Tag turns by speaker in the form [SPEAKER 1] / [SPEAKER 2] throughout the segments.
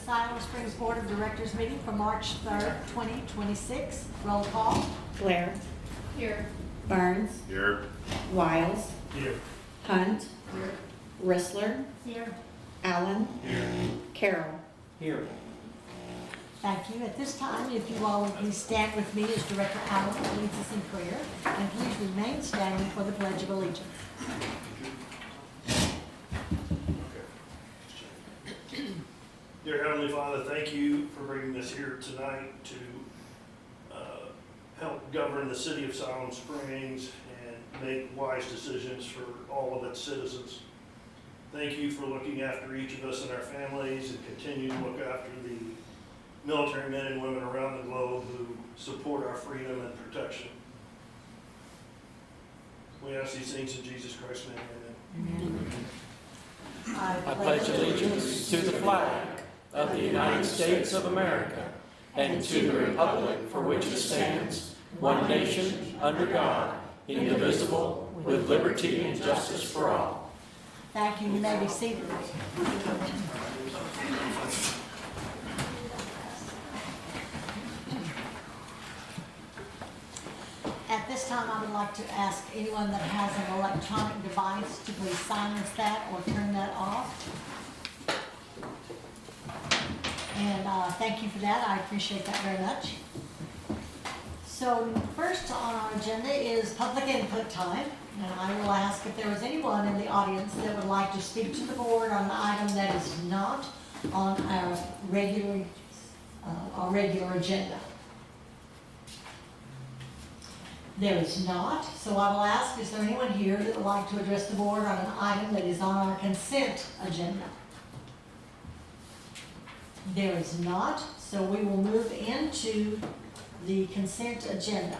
[SPEAKER 1] Siloam Springs Board of Directors meeting for March 3rd, 2026. Roll call.
[SPEAKER 2] Blair.
[SPEAKER 3] Here.
[SPEAKER 2] Burns.
[SPEAKER 4] Here.
[SPEAKER 2] Wiles.
[SPEAKER 4] Here.
[SPEAKER 2] Hunt.
[SPEAKER 3] Here.
[SPEAKER 2] Rissler.
[SPEAKER 1] Here.
[SPEAKER 2] Allen.
[SPEAKER 4] Here.
[SPEAKER 2] Carroll.
[SPEAKER 4] Here.
[SPEAKER 1] Thank you. At this time, if you all would please stand with me as Director Allen leads us in prayer, and please remain standing for the Pledge of Allegiance.
[SPEAKER 5] Dear Heavenly Father, thank you for bringing us here tonight to help govern the city of Siloam Springs and make wise decisions for all of its citizens. Thank you for looking after each of us and our families, and continue to look after the military men and women around the globe who support our freedom and protection. We ask these things in Jesus Christ's name, amen.
[SPEAKER 1] I
[SPEAKER 6] I pledge allegiance to the flag of the United States of America and to the republic for which it stands, one nation, under God, indivisible, with liberty and justice for all.
[SPEAKER 1] Thank you. You may be seated. At this time, I would like to ask anyone that has an electronic device to please silence that or turn that off. And thank you for that. I appreciate that very much. So first on our agenda is public input time. And I will ask if there is anyone in the audience that would like to speak to the board on an item that is not on our regular agenda. There is not, so I will ask, is there anyone here that would like to address the board on an item that is on our consent agenda? There is not, so we will move into the consent agenda.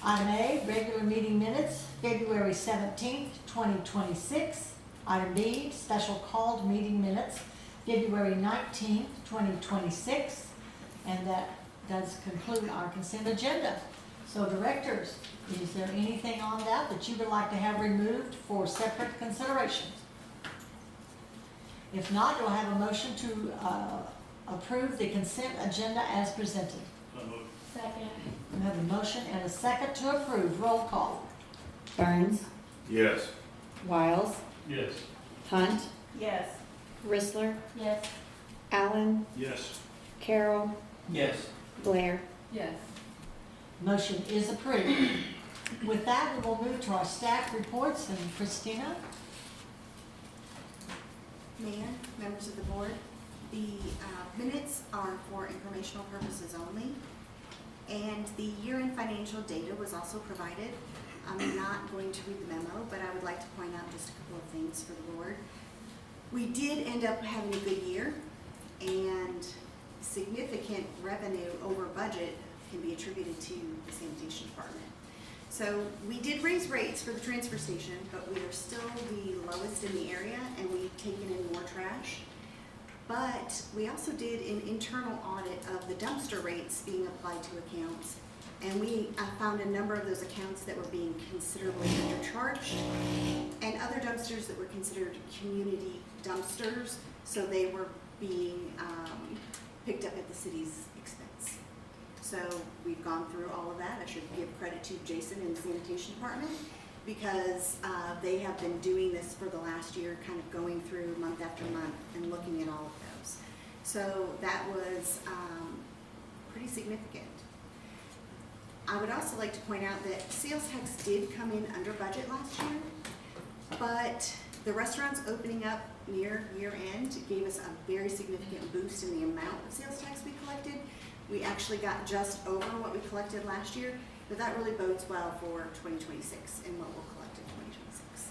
[SPEAKER 1] Item A, regular meeting minutes, February 17th, 2026. Item B, special called meeting minutes, February 19th, 2026. And that does conclude our consent agenda. So directors, is there anything on that that you would like to have removed for separate considerations? If not, do I have a motion to approve the consent agenda as presented?
[SPEAKER 3] Second.
[SPEAKER 1] I have a motion and a second to approve. Roll call.
[SPEAKER 2] Burns.
[SPEAKER 4] Yes.
[SPEAKER 2] Wiles.
[SPEAKER 5] Yes.
[SPEAKER 2] Hunt.
[SPEAKER 3] Yes.
[SPEAKER 2] Rissler.
[SPEAKER 3] Yes.
[SPEAKER 2] Allen.
[SPEAKER 5] Yes.
[SPEAKER 2] Carroll.
[SPEAKER 6] Yes.
[SPEAKER 2] Blair.
[SPEAKER 3] Yes.
[SPEAKER 1] Motion is approved. With that, we will move to our staff reports. And Christina?
[SPEAKER 7] Mayor, members of the board, the minutes are for informational purposes only, and the year-end financial data was also provided. I'm not going to read the memo, but I would like to point out just a couple of things for the board. We did end up having a good year, and significant revenue over budget can be attributed to the sanitation department. So we did raise rates for the transfer station, but we are still the lowest in the area, and we've taken in more trash. But we also did an internal audit of the dumpster rates being applied to accounts, and we found a number of those accounts that were being considerably undercharged, and other dumpsters that were considered community dumpsters, so they were being picked up at the city's expense. So we've gone through all of that. I should give credit to Jason and the sanitation department, because they have been doing this for the last year, kind of going through month after month and looking at all of those. So that was pretty significant. I would also like to point out that sales tax did come in under budget last year, but the restaurants opening up near year end gave us a very significant boost in the amount of sales tax we collected. We actually got just over what we collected last year, but that really bodes well for 2026 and what we'll collect in 2026.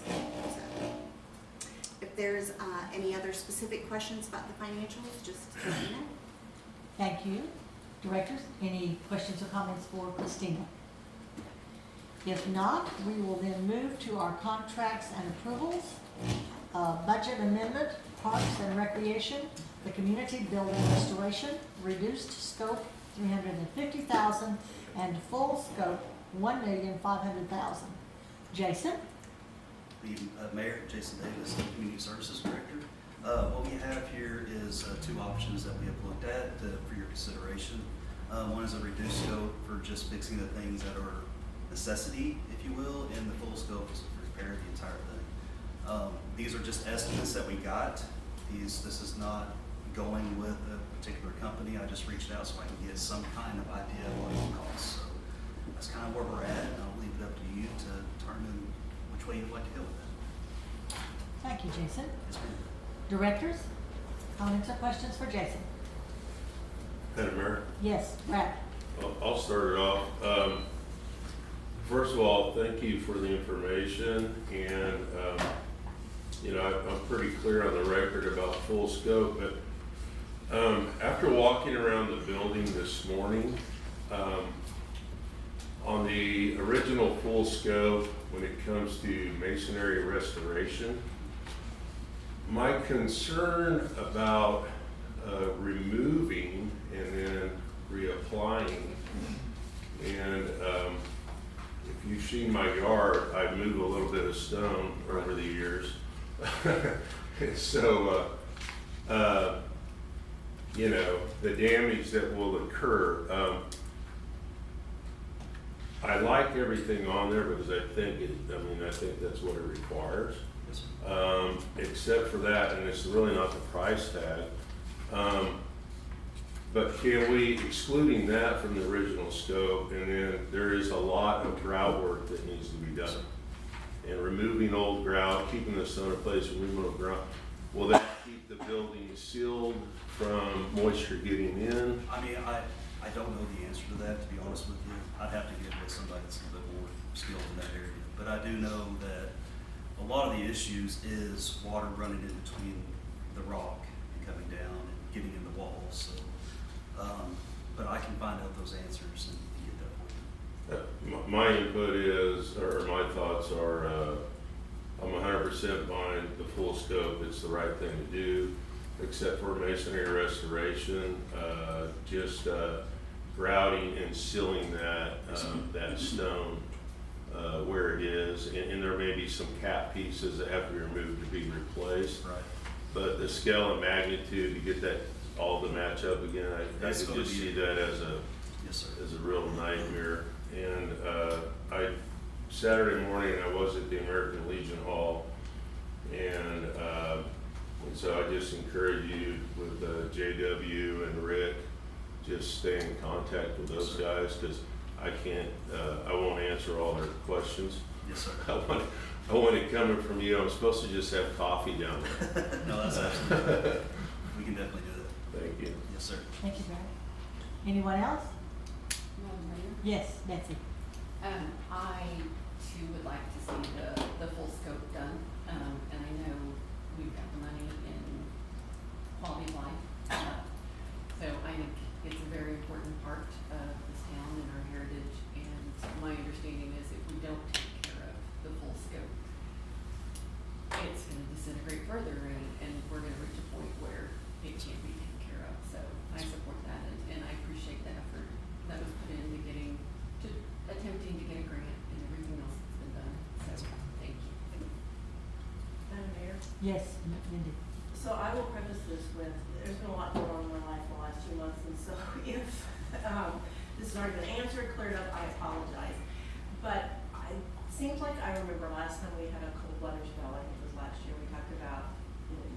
[SPEAKER 7] So if there's any other specific questions about the financials, just let me know.
[SPEAKER 1] Thank you. Directors, any questions or comments for Christina? If not, we will then move to our contracts and approvals. Budget amendment, Parks and Recreation, the Community Building Restoration, reduced scope $350,000 and full scope $1,500,000. Jason?
[SPEAKER 8] The Mayor, Jason Davis, Community Services Director.
[SPEAKER 4] What we have here is two options that we have looked at for your consideration. One is a reduced scope for just fixing the things that are necessity, if you will, and the full scope is to repair the entire thing. These are just estimates that we got. This is not going with a particular company. I just reached out so I can get some kind of idea of what it will cost. So that's kind of where we're at, and I'll leave it up to you to determine which way you'd like to go with that.
[SPEAKER 1] Thank you, Jason.
[SPEAKER 4] Yes, ma'am.
[SPEAKER 1] Directors, comments or questions for Jason?
[SPEAKER 8] Madam Mayor,
[SPEAKER 1] Yes, Brad?
[SPEAKER 8] I'll start it off. First of all, thank you for the information, and, I'm pretty clear on the record about full scope, but after walking around the building this morning, on the original full scope, when it comes to masonry restoration, my concern about removing and then reapplying, and if you've seen my yard, I've moved a little bit of stone over the years. So, the damage that will occur, I like everything on there because I think that's what it requires.
[SPEAKER 4] Yes, sir.
[SPEAKER 8] Except for that, and it's really not the price tag. But can we, excluding that from the original scope, and then there is a lot of grout work that needs to be done. And removing old grout, keeping the stone in place, removing old grout, will that keep the building sealed from moisture getting in?
[SPEAKER 4] I mean, I don't know the answer to that, to be honest with you. I'd have to get with somebody that's a little bit more skilled in that area. But I do know that a lot of the issues is water running in between the rock and coming down and getting in the walls. So, but I can find out those answers and get that for you.
[SPEAKER 8] My input is, or my thoughts are, I'm 100% behind the full scope. It's the right thing to do, except for masonry restoration, just grouting and sealing that stone where it is, and there may be some cap pieces that have to be removed to be replaced.
[SPEAKER 4] Right.
[SPEAKER 8] But the scale and magnitude to get that all to match up again, I
[SPEAKER 4] That's
[SPEAKER 8] could
[SPEAKER 4] gonna
[SPEAKER 8] just
[SPEAKER 4] be-
[SPEAKER 8] see that as a
[SPEAKER 4] Yes, sir.
[SPEAKER 8] is a real nightmare. And Saturday morning, I was at the American Legion Hall, and so I just encourage you with JW and Rick, just stay in contact with those guys, because I won't answer all their questions.
[SPEAKER 4] Yes, sir.
[SPEAKER 8] I want it coming from you. I'm supposed to just have coffee down there.
[SPEAKER 4] No, that's absolutely, we can definitely do that.
[SPEAKER 8] Thank you.
[SPEAKER 4] Yes, sir.
[SPEAKER 1] Thank you, Brad. Anyone else?
[SPEAKER 3] Madam Mayor?
[SPEAKER 1] Yes, Betsy?
[SPEAKER 3] I too would like to see the full scope done, and I know we've got the money in quality of life. So I think it's a very important part of this town and our heritage, and my understanding is if we don't take care of the full scope, it's gonna disintegrate further, and we're gonna reach a point where it can't be taken care of. So I support that, and I appreciate the effort that was put into attempting to get a grant and everything else that's been done. So, thank you.
[SPEAKER 9] Madam Mayor,
[SPEAKER 1] Yes, Mindy?
[SPEAKER 9] so I will preface this with, there's been a lot going on in my life in the last 2 months, and so if this has already been answered, cleared up, I apologize. But it seems like I remember last time we had a cold weather spell, I think it was last year, we talked about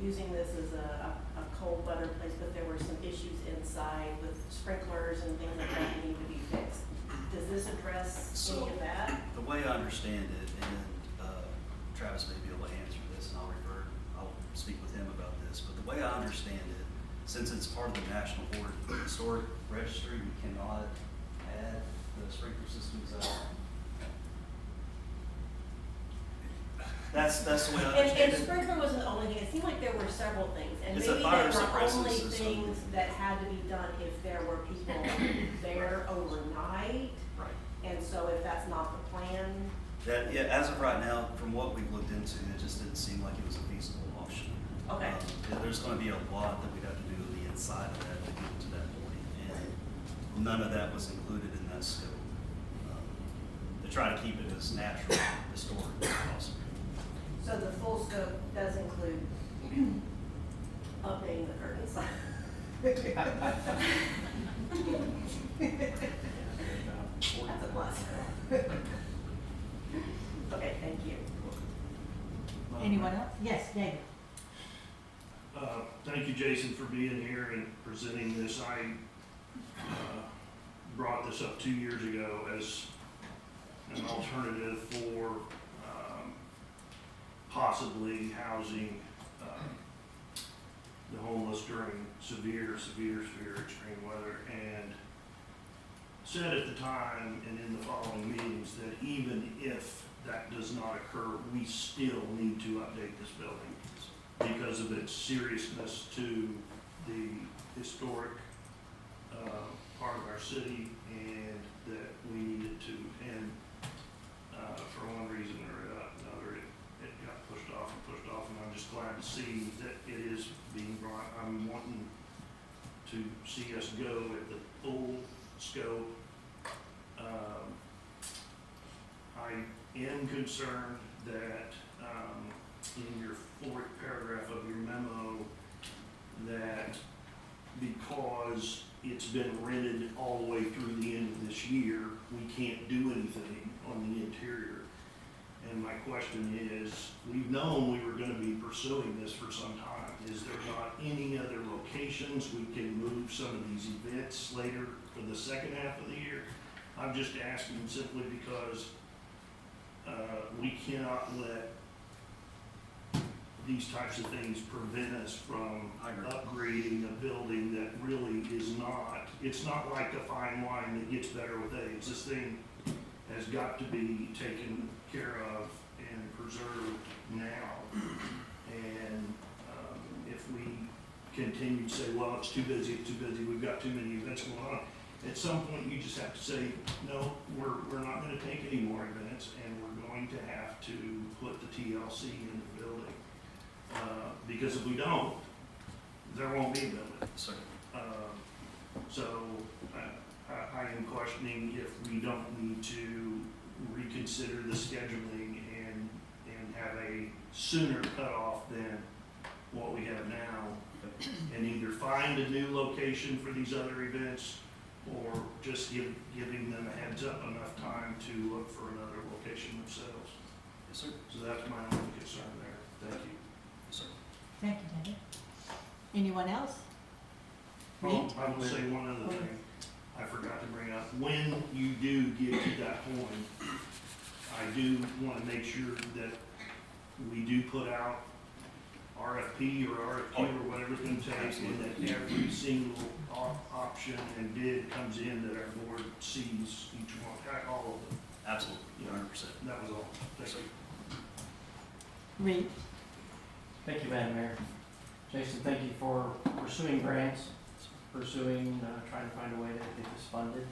[SPEAKER 9] using this as a cold weather place, but there were some issues inside with sprinklers and things like that that need to be fixed. Does this address any of that?
[SPEAKER 4] The way I understand it, and Travis may be able to answer this, and I'll speak with him about this, but the way I understand it, since it's part of the National Historic Registry, we cannot add the sprinkler systems out. That's the way I understand
[SPEAKER 9] And
[SPEAKER 4] it.
[SPEAKER 9] sprinkler wasn't the only thing, it seemed like there were several things, and
[SPEAKER 4] It's a
[SPEAKER 9] maybe
[SPEAKER 4] fire
[SPEAKER 9] there were
[SPEAKER 4] suppressant
[SPEAKER 9] only
[SPEAKER 4] system.
[SPEAKER 9] things that had to be done if there were people there overnight,
[SPEAKER 4] Right.
[SPEAKER 9] and so if that's not the plan,
[SPEAKER 4] That, yeah, as of right now, from what we've looked into, it just didn't seem like it was a feasible option.
[SPEAKER 9] okay.
[SPEAKER 4] There's gonna be a lot that we'd have to do on the inside of that to get to that point, and none of that was included in that scope. To try to keep it as natural, historic as possible.
[SPEAKER 9] So the full scope does include updating the curtains. That's a plus. Okay, thank you.
[SPEAKER 1] Anyone else? Yes, David.
[SPEAKER 5] Thank you, Jason, for being here and presenting this. I brought this up 2 years ago as an alternative for possibly housing the homeless during severe extreme weather, and said at the time and in the following meetings that even if that does not occur, we still need to update this building because of its seriousness to the historic part of our city, and that we needed to, and for one reason or another, it got pushed off, and I'm just glad to see that it is being brought. I'm wanting to see us go at the full scope. I am concerned that in your fourth paragraph of your memo, that because it's been rented all the way through the end of this year, we can't do anything on the interior. And my question is, we've known we were gonna be pursuing this for some time. Is there not any other locations we can move some of these events later for the second half of the year? I'm just asking simply because we cannot let these types of things prevent us from upgrading a building that really is not, it's not like a fine wine that gets better with age. This thing has got to be taken care of and preserved now. And if we continue to say, well, it's too busy, we've got too many events going on, at some point you just have to say, no, we're not gonna take any more events, and we're going to have to put the TLC in the building. Because if we don't, there won't be a building.
[SPEAKER 4] Sir.
[SPEAKER 5] So I am questioning if we don't need to reconsider the scheduling and have a sooner cutoff than what we have now, and either find a new location for these other events, or just giving them a heads up enough time to look for another location themselves.
[SPEAKER 4] Yes, sir.
[SPEAKER 5] So that's my only concern there. Thank you.
[SPEAKER 4] Yes, sir.
[SPEAKER 1] Thank you, David. Anyone else? Reed?
[SPEAKER 5] I will say one other thing I forgot to bring up. When you do get to that point, I do want to make sure that we do put out RFP or RFQ or whatever it's going to take, and that every single option and bid comes in, that our board sees each one, all of them.
[SPEAKER 4] Absolutely, 100%.
[SPEAKER 5] That was all. Thank you.
[SPEAKER 1] Reed?
[SPEAKER 6] Thank you, Madam Mayor. Jason, thank you for pursuing grants, trying to find a way to get this funded.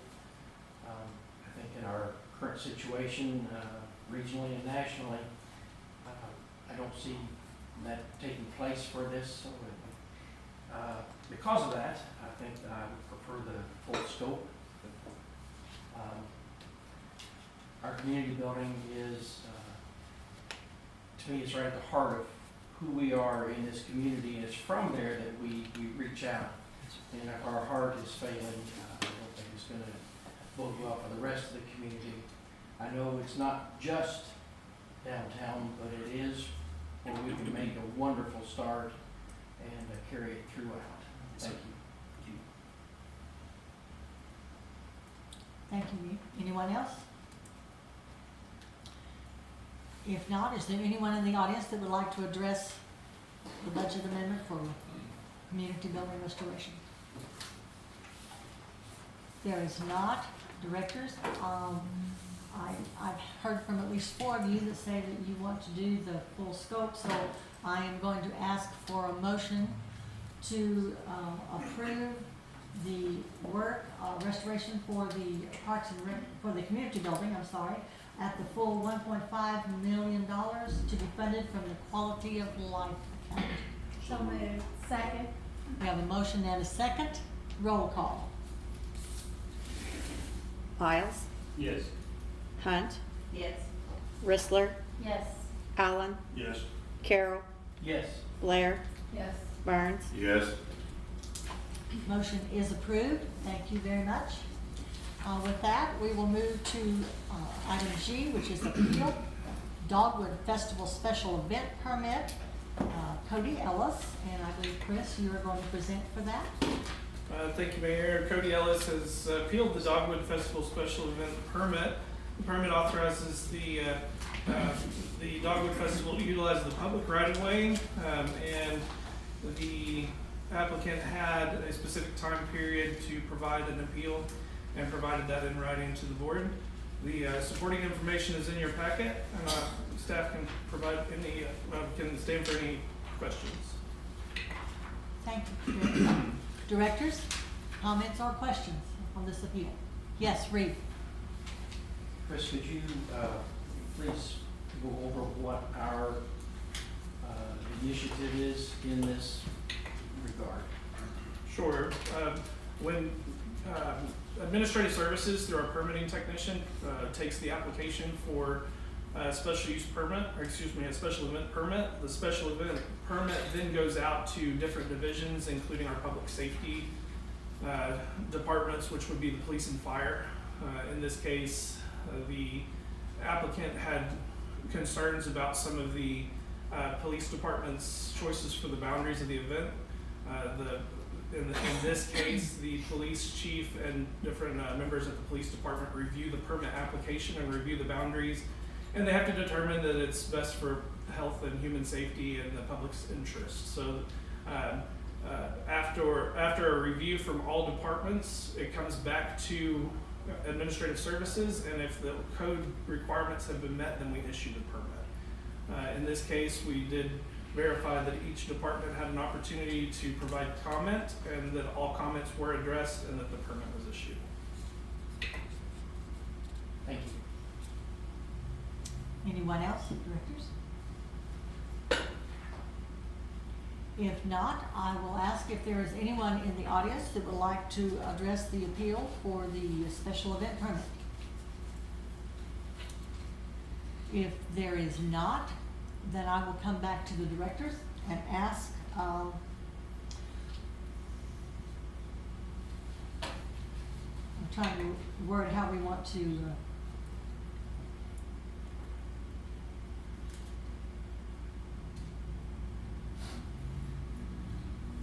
[SPEAKER 6] I think in our current situation, regionally and nationally, I don't see that taking place for this. So because of that, I think that I would prefer the full scope. Our community building is, to me, it's right at the heart of who we are in this community, and it's from there that we reach out. And if our heart is failing, I don't think it's going to bode well for the rest of the community. I know it's not just downtown, but it is where we can make a wonderful start and carry it throughout. Thank you.
[SPEAKER 1] Thank you, Reed. Anyone else? If not, is there anyone in the audience that would like to address the budget amendment for community building restoration? There is not. Directors, I've heard from at least 4 of you that say that you want to do the full scope, so I am going to ask for a motion to approve the work, restoration for the Parks and Rec, for the community building, at the full $1.5 million to be funded from the Quality of Life account.
[SPEAKER 2] So moved. Second.
[SPEAKER 1] We have a motion and a second. Roll call.
[SPEAKER 2] Miles,
[SPEAKER 6] Yes.
[SPEAKER 2] Hunt,
[SPEAKER 9] Yes.
[SPEAKER 2] Rissler,
[SPEAKER 9] Yes.
[SPEAKER 2] Allen,
[SPEAKER 5] Yes.
[SPEAKER 2] Carroll,
[SPEAKER 6] Yes.
[SPEAKER 2] Blair,
[SPEAKER 9] Yes.
[SPEAKER 2] Burns.
[SPEAKER 8] Yes.
[SPEAKER 1] Motion is approved. Thank you very much. With that, we will move to item G, which is appeal, Dogwood Festival Special Event Permit. Cody Ellis, and I believe, Chris, you are going to present for that.
[SPEAKER 10] Thank you, Mayor. Cody Ellis has appealed the Dogwood Festival Special Event Permit. The permit authorizes the Dogwood Festival to utilize the public right-of-way, and the applicant had a specific time period to provide an appeal and provided that in writing to the board. The supporting information is in your packet, and staff can provide any, can stand for any questions.
[SPEAKER 1] Thank you. Directors, comments or questions on this appeal? Yes, Reed.
[SPEAKER 6] Chris, could you please go over what our initiative is in this regard?
[SPEAKER 10] Sure. When Administrative Services, through our permitting technician, takes the application for a special use permit, or excuse me, a special event permit, the special event permit then goes out to different divisions, including our public safety departments, which would be the police and fire. In this case, the applicant had concerns about some of the police department's choices for the boundaries of the event. In this case, the police chief and different members of the police department review the permit application and review the boundaries, and they have to determine that it's best for health and human safety and the public's interest. So after a review from all departments, it comes back to Administrative Services, and if the code requirements have been met, then we issue the permit. In this case, we did verify that each department had an opportunity to provide comment, and that all comments were addressed, and that the permit was issued.
[SPEAKER 6] Thank you.
[SPEAKER 1] Anyone else, directors? If not, I will ask if there is anyone in the audience that would like to address the appeal for the special event permit. If there is not, then I will come back to the directors and ask, I'm trying to word how we want to,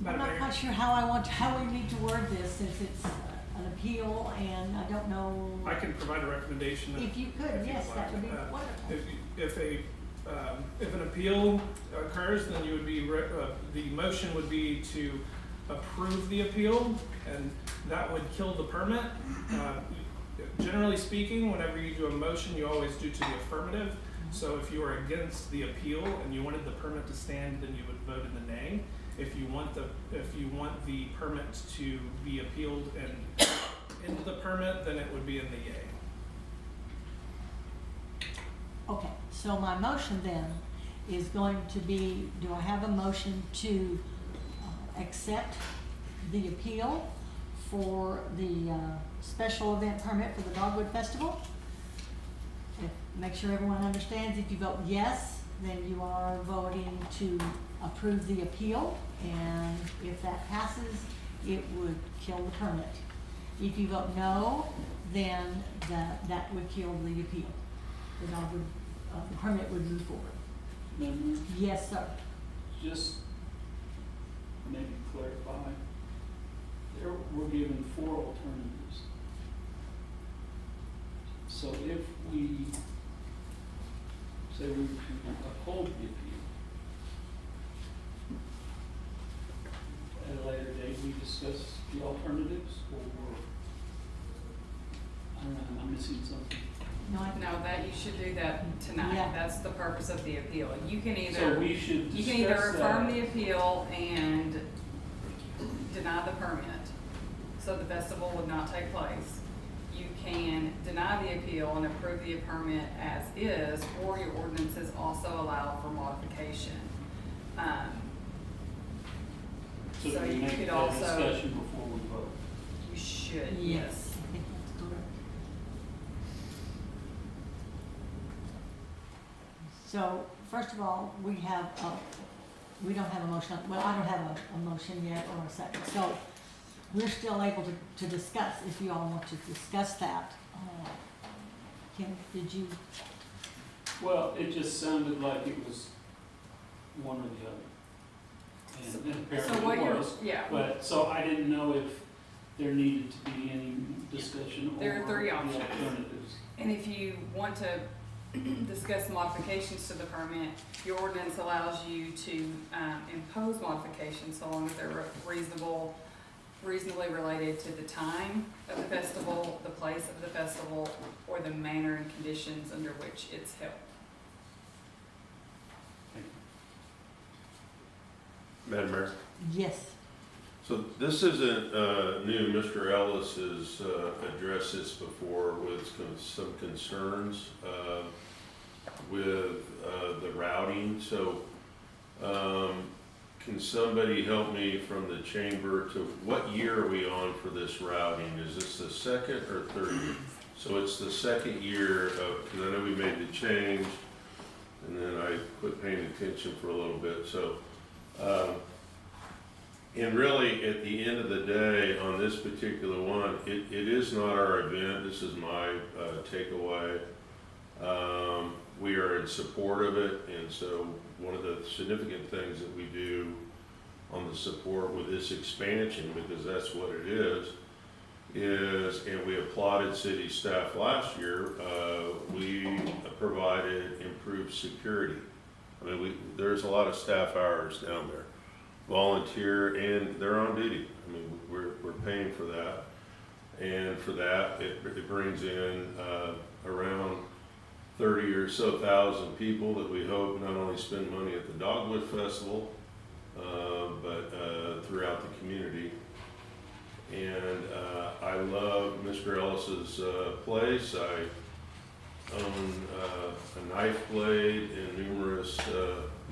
[SPEAKER 1] I'm not quite sure how we need to word this, since it's an appeal and I don't know.
[SPEAKER 10] I can provide a recommendation.
[SPEAKER 1] If you could,
[SPEAKER 10] if
[SPEAKER 1] yes,
[SPEAKER 10] you'd
[SPEAKER 1] that would be
[SPEAKER 10] like.
[SPEAKER 1] wonderful.
[SPEAKER 10] If an appeal occurs, then you would be, the motion would be to approve the appeal, and that would kill the permit. Generally speaking, whenever you do a motion, you always do to the affirmative. So if you are against the appeal and you wanted the permit to stand, then you would vote in the nay. If you want the permit to be appealed and into the permit, then it would be in the yay.
[SPEAKER 1] Okay, so my motion then is going to be, do I have a motion to accept the appeal for the special event permit for the Dogwood Festival? Make sure everyone understands, if you vote yes, then you are voting to approve the appeal, and if that passes, it would kill the permit. If you vote no, then that would kill the appeal. The permit would move forward.
[SPEAKER 11] Member,
[SPEAKER 1] Yes, sir.
[SPEAKER 11] just maybe clarify, we're given 4 alternatives. So if we say we uphold the appeal, at a later date, we discuss the alternatives, or, I don't know, am I missing something?
[SPEAKER 12] No, that you should do that tonight.
[SPEAKER 1] Yeah.
[SPEAKER 12] That's the purpose of the appeal. You can
[SPEAKER 11] So
[SPEAKER 12] either,
[SPEAKER 11] we should
[SPEAKER 12] you can either
[SPEAKER 11] discuss
[SPEAKER 12] affirm
[SPEAKER 11] that.
[SPEAKER 12] the appeal and deny the permit, so the festival would not take place. You can deny the appeal and approve the permit as is, or your ordinances also allow for modification.
[SPEAKER 11] So
[SPEAKER 12] So
[SPEAKER 11] do we
[SPEAKER 12] you
[SPEAKER 11] make
[SPEAKER 12] could
[SPEAKER 11] that
[SPEAKER 12] also,
[SPEAKER 11] discussion before we vote?
[SPEAKER 12] you should,
[SPEAKER 1] Yes, I think that's correct. So, first of all, we have we don't have a motion, well, I don't have a motion yet or a second, so we're still able to discuss, if you all want to discuss that. Kim, did you?
[SPEAKER 11] Well, it just sounded like it was one or the other. And
[SPEAKER 12] So
[SPEAKER 11] apparently
[SPEAKER 12] what
[SPEAKER 11] it
[SPEAKER 12] you're,
[SPEAKER 11] was.
[SPEAKER 12] yeah,
[SPEAKER 11] But, so I didn't know if there needed to be any discussion or
[SPEAKER 12] There are three
[SPEAKER 11] the
[SPEAKER 12] options.
[SPEAKER 11] alternatives.
[SPEAKER 12] and if you want to discuss modifications to the permit, your ordinance allows you to, impose modifications so long as they're reasonably related to the time of the festival, the place of the festival, or the manner and conditions under which it's held.
[SPEAKER 11] Thank you.
[SPEAKER 8] Madam Mayor?
[SPEAKER 1] Yes.
[SPEAKER 8] So this isn't new. Mr. Ellis has addressed this before with some concerns with the routing. So can somebody help me from the chamber to what year are we on for this routing? Is this the second or third year? So it's the second year of, because I know we made the change and then I quit paying attention for a little bit. So and really, at the end of the day, on this particular one, it is not our event. This is my takeaway. We are in support of it, and so one of the significant things that we do on the support with this expansion, because that's what it is, and we applauded city staff last year, we provided improved security. I mean, there's a lot of staff hours down there. Volunteer, and they're on duty. I mean, we're paying for that, and for that, it brings in around 30 or so thousand people that we hope not only spend money at the Dogwood Festival, but throughout the community. And I love Mr. Ellis's place. I own a knife blade and numerous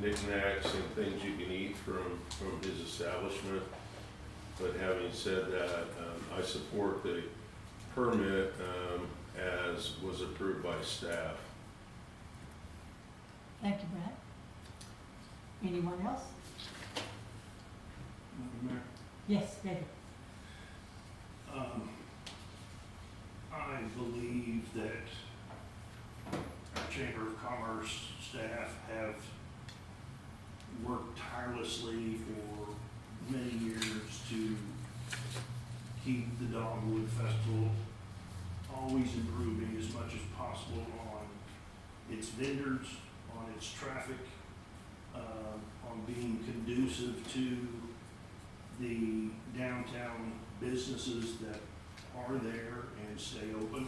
[SPEAKER 8] knickknacks and things you can eat from his establishment. But having said that, I support the permit as was approved by staff.
[SPEAKER 1] Thank you, Brad. Anyone else?
[SPEAKER 5] Madam Mayor?
[SPEAKER 1] Yes, David.
[SPEAKER 5] I believe that our Chamber of Commerce staff have worked tirelessly for many years to keep the Dogwood Festival always improving as much as possible on its vendors, on its traffic, on being conducive to the downtown businesses that are there and stay open.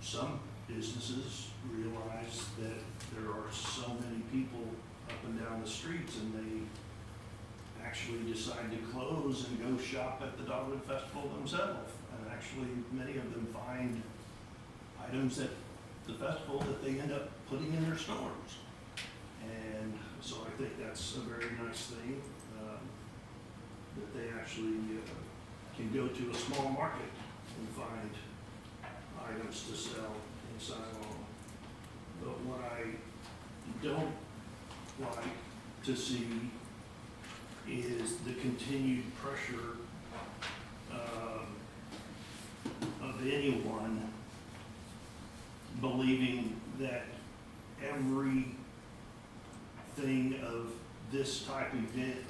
[SPEAKER 5] Some businesses realize that there are so many people up and down the streets, and they actually decide to close and go shop at the Dogwood Festival themselves. And actually, many of them find items at the festival that they end up putting in their stores. And so I think that's a very nice thing, that they actually can go to a small market and find items to sell in Siloam. But what I don't like to see is the continued pressure of anyone believing that everything of this type of event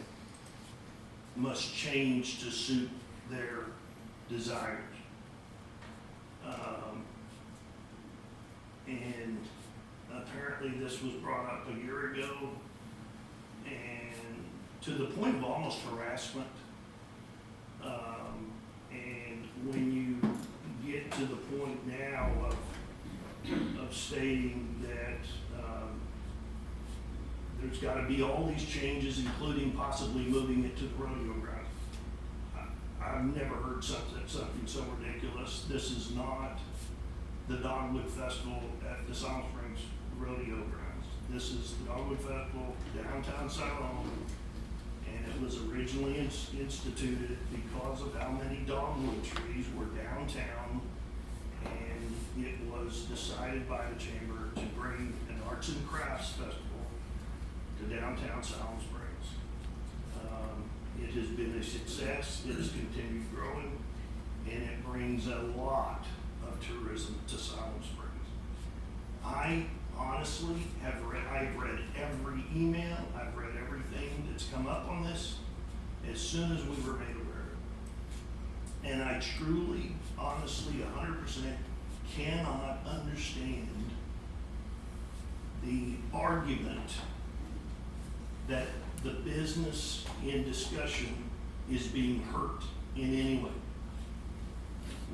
[SPEAKER 5] must change to suit their desires. And apparently this was brought up a year ago, and to the point of almost harassment. And when you get to the point now of stating that there's got to be all these changes, including possibly moving it to the rodeo ground. I've never heard something so ridiculous. This is not the Dogwood Festival at the Siloam Springs Rodeo Grounds. This is the Dogwood Festival downtown Siloam, and it was originally instituted because of how many dogwood trees were downtown, and it was decided by the chamber to bring an arts and crafts festival to downtown Siloam Springs. It has been a success, it has continued growing, and it brings a lot of tourism to Siloam Springs. I honestly have I've read every email, I've read everything that's come up on this as soon as we were made aware of it. And I truly, honestly, 100% cannot understand the argument that the business in discussion is being hurt in any way.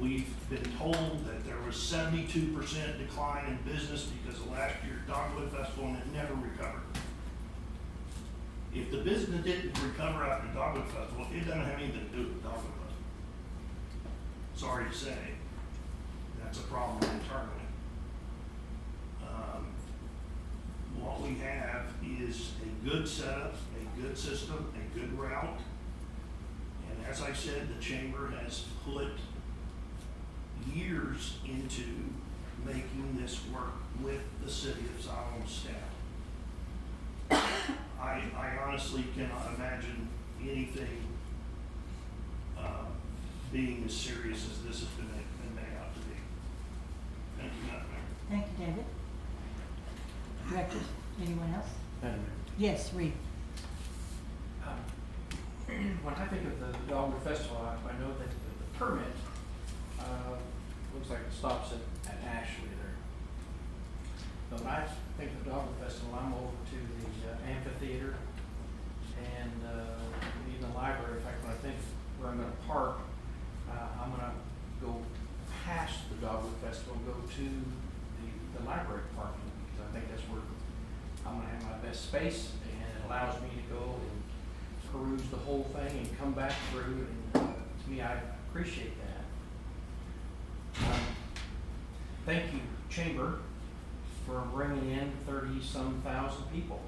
[SPEAKER 5] We've been told that there was 72% decline in business because of last year's Dogwood Festival and it never recovered. If the business didn't recover after Dogwood Festival, it doesn't have anything to do with Dogwood Festival. Sorry to say, that's a problem internally. What we have is a good setup, a good system, a good route. And as I said, the chamber has put years into making this work with the city of Siloam staff. I honestly cannot imagine anything being as serious as this has been made out to be. Thank you, Madam Mayor.
[SPEAKER 1] Thank you, David. Directors, anyone else?
[SPEAKER 6] Madam Mayor.
[SPEAKER 1] Yes, Reed.
[SPEAKER 6] When I think of the Dogwood Festival, I know that the permit looks like it stops at Ashley there. But when I think of the Dogwood Festival, I'm over to the amphitheater and even the library. In fact, when I think where I'm going to park, I'm going to go past the Dogwood Festival and go to the library parking, because I think that's where I'm going to have my best space, and it allows me to go and peruse the whole thing and come back through. And to me, I appreciate that. Thank you, Chamber, for bringing in 30-some thousand people.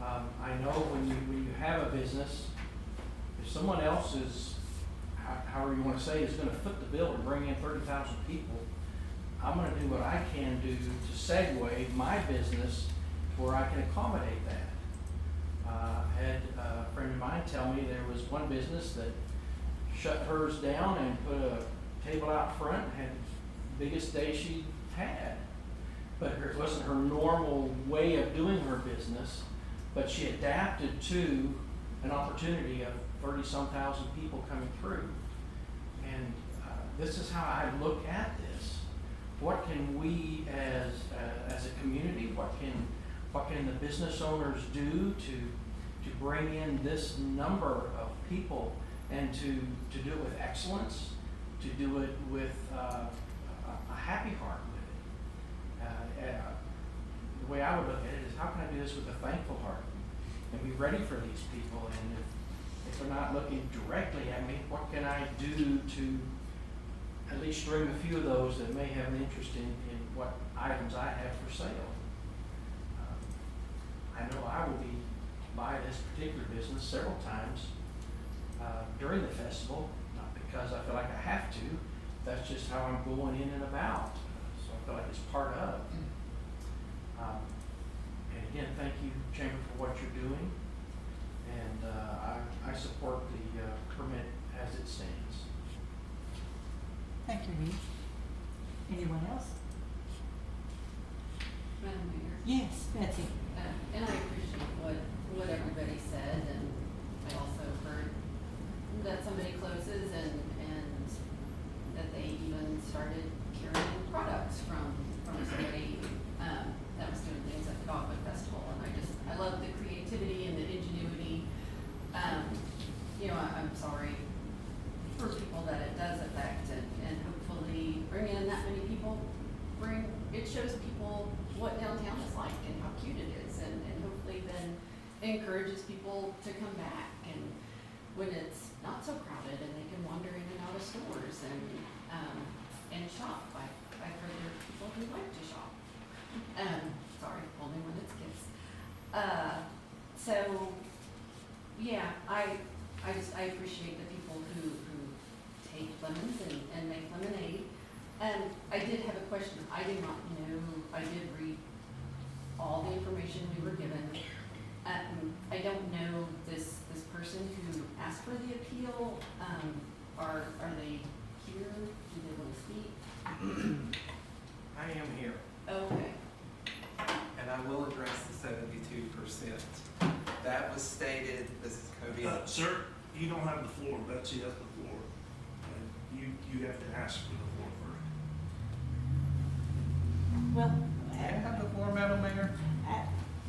[SPEAKER 6] I know when you have a business, if someone else is, however you want to say, is going to foot the bill and bring in 30,000 people, I'm going to do what I can do to segue my business to where I can accommodate that. I had a friend of mine tell me there was one business that shut hers down and put a table out front, had the biggest day she had. But it wasn't her normal way of doing her business, but she adapted to an opportunity of 30-some thousand people coming through. And this is how I look at this. What can we as a community, what can the business owners do to bring in this number of people and to do it with excellence, to do it with a happy heart with it. The way I would look at it is, how can I do this with a thankful heart and be ready for these people? And if they're not looking directly at me, what can I do to at least string a few of those that may have an interest in what items I have for sale? I know I will be by this particular business several times during the festival, not because I feel like I have to, that's just how I'm going in and about. So I feel like it's part of. And again, thank you, Chamber, for what you're doing. And I support the permit as it stands.
[SPEAKER 1] Thank you, Reed. Anyone else?
[SPEAKER 3] Madam Mayor.
[SPEAKER 1] Yes, Betsy.
[SPEAKER 3] And I appreciate what everybody said, and I also heard that somebody closes and that they even started carrying products from somebody that was doing things at the Dogwood Festival. And I love the creativity and the ingenuity. I'm sorry for people that it does affect, and hopefully bringing in that many people it shows people what downtown is like and how cute it is, and hopefully then encourages people to come back, and when it's not so crowded and they can wander in and out of stores and shop. I've heard there are people who like to shop. Sorry, only when it's kids. So yeah, I appreciate the people who take lemons and make lemonade. And I did have a question. I did not know, I did read all the information we were given, I don't know this person who asked for the appeal. Are they here? Do they want to speak?
[SPEAKER 13] I am here,
[SPEAKER 3] Okay.
[SPEAKER 13] and I will address the 72%. That was stated, this is Cody.
[SPEAKER 5] Sir, you don't have the floor. Betsy has the floor. And you have to ask for the floor first.
[SPEAKER 1] Well,
[SPEAKER 13] I have the floor, Madam Mayor?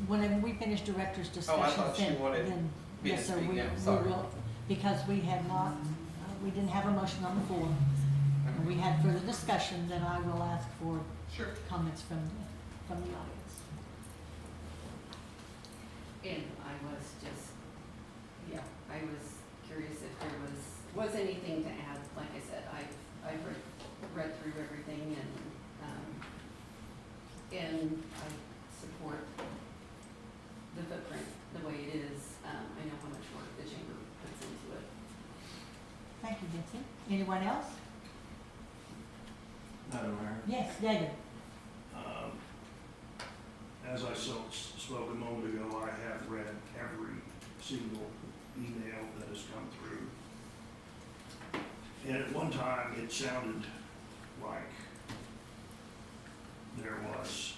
[SPEAKER 1] whenever we finish director's
[SPEAKER 13] Oh, I
[SPEAKER 1] discussions,
[SPEAKER 13] thought you wanted
[SPEAKER 1] then,
[SPEAKER 13] me to
[SPEAKER 1] yes, sir,
[SPEAKER 13] speak
[SPEAKER 1] we
[SPEAKER 13] now, sorry.
[SPEAKER 1] will, because we had not, we didn't have a motion on the floor. And we had further discussion, then I will ask for
[SPEAKER 13] Sure.
[SPEAKER 1] comments from the audience.
[SPEAKER 3] And I was just, yeah, I was curious if there was anything to add. Like I said, I've read through everything and I support the footprint the way it is. I know how much work the chamber puts into it.
[SPEAKER 1] Thank you, Betsy. Anyone else?
[SPEAKER 5] Madam Mayor.
[SPEAKER 1] Yes, David.
[SPEAKER 5] As I spoke a moment ago, I have read every single email that has come through. And at one time, it sounded like there was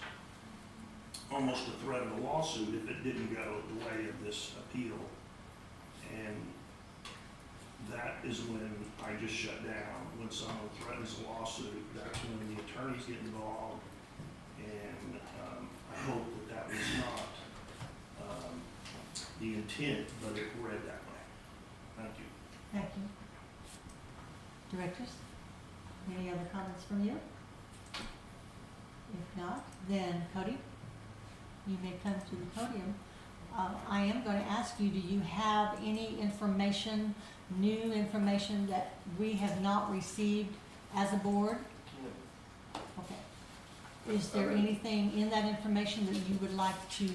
[SPEAKER 5] almost a threat of a lawsuit if it didn't go the way of this appeal. And that is when I just shut down. When someone threatens a lawsuit, that's when the attorneys get involved. And I hope that was not the intent, but it read that way. Thank you.
[SPEAKER 1] Thank you. Directors, any other comments from you? If not, then Cody, you may come to the podium. I am going to ask you, do you have any information, new information that we have not received as a board? Okay. Is there anything in that information that you would like to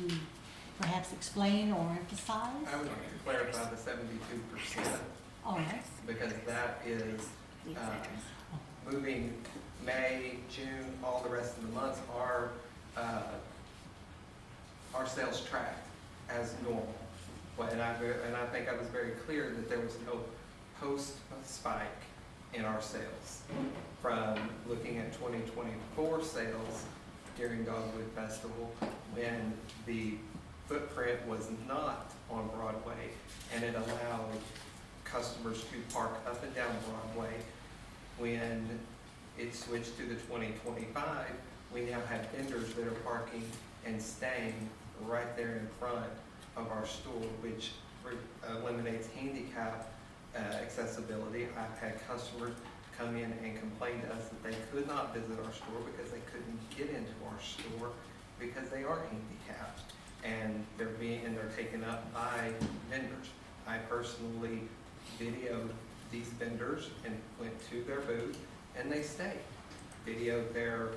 [SPEAKER 1] perhaps explain or emphasize?
[SPEAKER 13] I would like to clarify the 72%,
[SPEAKER 1] All right.
[SPEAKER 13] because that is moving May, June, all the rest of the months are sales tracked as normal. And I think I was very clear that there was no post spike in our sales from looking at 2024 sales during Dogwood Festival when the footprint was not on Broadway and it allowed customers to park up and down Broadway. When it switched to the 2025, we now have vendors that are parking and staying right there in front of our store, which eliminates handicap accessibility. I've had customers come in and complain to us that they could not visit our store because they couldn't get into our store because they are handicapped and they're taken up by vendors. I personally videoed these vendors and went to their booth and they stayed. Videoed their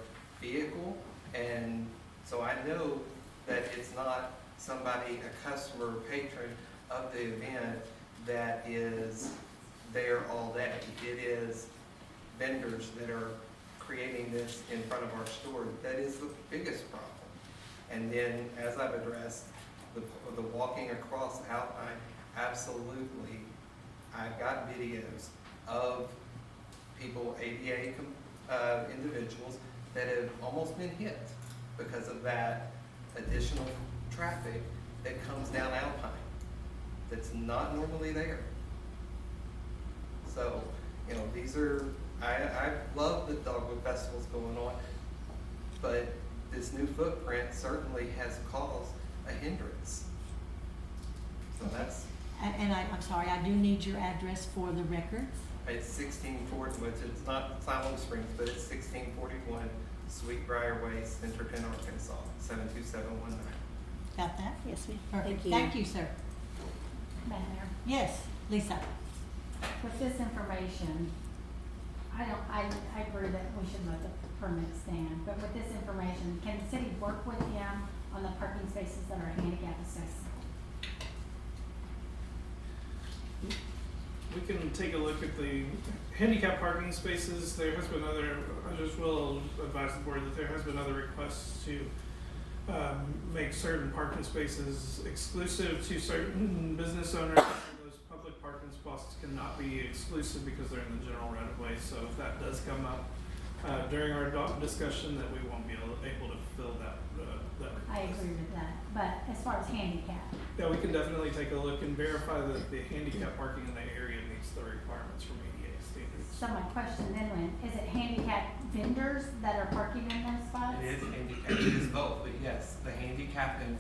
[SPEAKER 13] vehicle, and so I know that it's not somebody, a customer or patron of the event that is there all day. It is vendors that are creating this in front of our store. That is the biggest problem. And then, as I've addressed, the walking across Alpine, absolutely, I've got videos of people, ADA individuals, that have almost been hit because of that additional traffic that comes down Alpine that's not normally there. So, these are, I love that Dogwood Festival's going on, but this new footprint certainly has caused a hindrance. So that's.
[SPEAKER 1] And I'm sorry, I do need your address for the records.
[SPEAKER 13] It's 1640, which it's not Siloam Springs, but it's 1641 Sweetbriar Way, Centerton, Arkansas, 72719.
[SPEAKER 1] Got that?
[SPEAKER 2] Yes, ma'am.
[SPEAKER 1] Perfect.
[SPEAKER 2] Thank you.
[SPEAKER 1] Thank you, sir.
[SPEAKER 2] Madam Mayor,
[SPEAKER 1] Yes, Lisa.
[SPEAKER 2] with this information, I agree that we should let the permit stand, but with this information, can the city work with him on the parking spaces that are handicap accessible?
[SPEAKER 10] We can take a look at the handicap parking spaces. There has been I just will advise the board that there has been other requests to make certain parking spaces exclusive to certain business owners. And those public parking spots cannot be exclusive because they're in the general right of way. So if that does come up during our discussion, that we won't be able to fill that
[SPEAKER 2] I
[SPEAKER 10] request.
[SPEAKER 2] agree with that, but as far as handicap,
[SPEAKER 10] Yeah, we can definitely take a look and verify that the handicap parking in the area meets the requirements from ADA standards.
[SPEAKER 2] so my question then, Lynn, is it handicap vendors that are parking in those spots?
[SPEAKER 13] It is handicap, it is both, but yes, the handicap and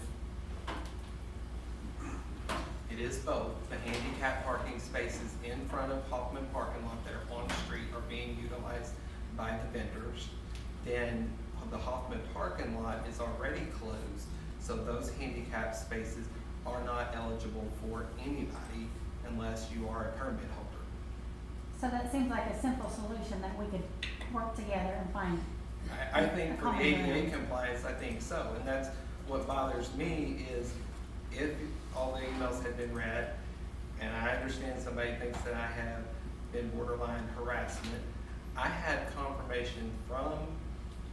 [SPEAKER 13] it is both. The handicap parking spaces in front of Hoffman parking lot there on the street are being utilized by the vendors. Then the Hoffman parking lot is already closed, so those handicap spaces are not eligible for anybody unless you are a permit holder.
[SPEAKER 2] So that seems like a simple solution that we could work together and find.
[SPEAKER 13] I think for the ADA compliance, I think so, and that's what bothers me is if all the emails had been read, and I understand somebody thinks that I have been borderline harassment, I had confirmation from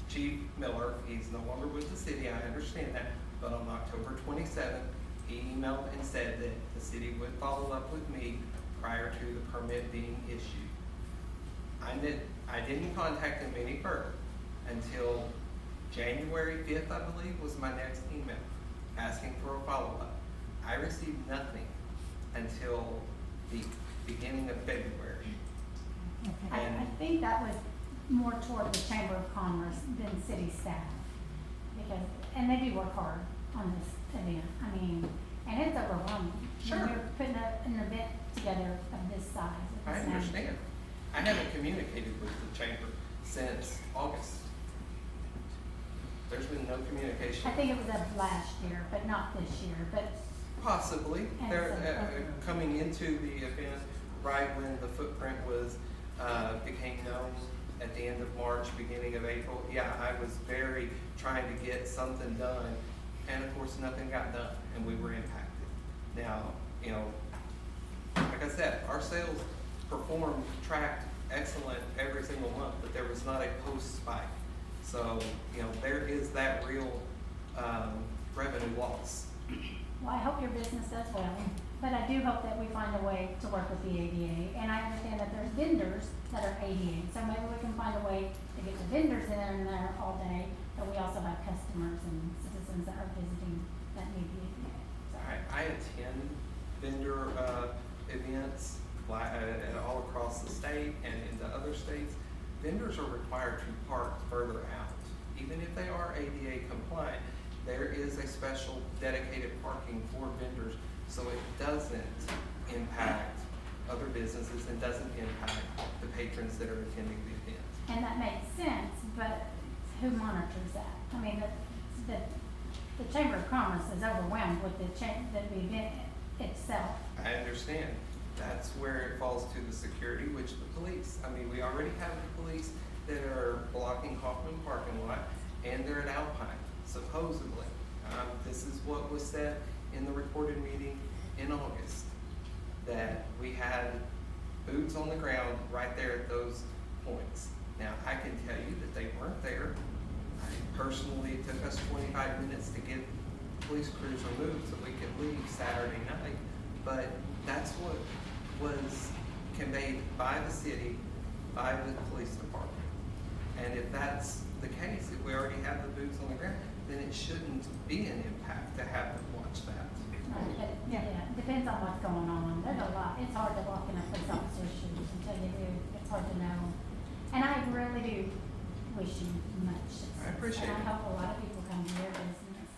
[SPEAKER 13] Chief Miller, he's no longer with the city, I understand that, but on October 27th, he emailed and said that the city would follow up with me prior to the permit being issued. I didn't contact him any further until January 5th, I believe, was my next email asking for a follow-up. I received nothing until the beginning of February.
[SPEAKER 2] I think that was more toward the Chamber of Commerce than city staff. Because, and they do work hard on this event, I mean, and it's overwhelming.
[SPEAKER 13] Sure.
[SPEAKER 2] When you're putting an event together of this size. of
[SPEAKER 13] I
[SPEAKER 2] this magnitude.
[SPEAKER 13] understand. I haven't communicated with the chamber since August. There's been no communication.
[SPEAKER 2] I think it was of last year, but not this year, but
[SPEAKER 13] Possibly.
[SPEAKER 2] And
[SPEAKER 13] They're
[SPEAKER 2] so-
[SPEAKER 13] coming into the event right when the footprint was, became known at the end of March, beginning of April. Yeah, I was very trying to get something done, and of course, nothing got done, and we were impacted. Now, you know, like I said, our sales performed, tracked excellent every single month, but there was not a post spike. So, you know, there is that real, revenue loss.
[SPEAKER 2] well, I hope your business does well. But I do hope that we find a way to work with the ADA. And I understand that there's vendors that are ADA. So maybe we can find a way to get the vendors in there all day, but we also have customers and citizens that are visiting that need the ADA. So,
[SPEAKER 13] I attend vendor, events, all across the state and into other states. Vendors are required to park further out, even if they are ADA compliant. There is a special dedicated parking for vendors, so it doesn't impact other businesses and doesn't impact the patrons that are attending the event.
[SPEAKER 2] and that makes sense, but who monitors that? I mean, the Chamber of Commerce is overwhelmed with the event itself.
[SPEAKER 13] I understand. That's where it falls to the security, which the police, I mean, we already have the police that are blocking Hoffman parking lot, and they're at Alpine, supposedly. This is what was said in the recorded meeting in August, that we had boots on the ground right there at those points. Now, I can tell you that they weren't there. Personally, it took us 25 minutes to get police crews removed so we could leave Saturday night, but that's what was conveyed by the city, by the police department. And if that's the case, if we already have the boots on the ground, then it shouldn't be an impact to have them watch that.
[SPEAKER 2] But, yeah, it depends on what's going on. There's a lot. It's hard to walk in a police officer's shoes until you do. It's hard to know. And I really do wish you much success.
[SPEAKER 13] I appreciate
[SPEAKER 2] And
[SPEAKER 13] it.
[SPEAKER 2] I hope a lot of people come to your business.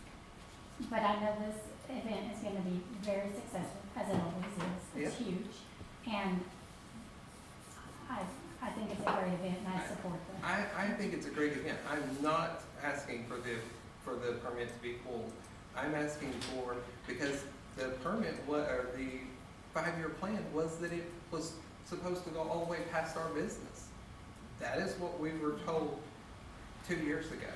[SPEAKER 2] But I know this event is gonna be very successful, as it always is. It's
[SPEAKER 13] Yeah.
[SPEAKER 2] huge. And I think it's a great event and I support that.
[SPEAKER 13] I think it's a great event. I'm not asking for the permit to be pulled. I'm asking for, because the permit, or the 5-year plan was that it was supposed to go all the way past our business. That is what we were told 2 years ago.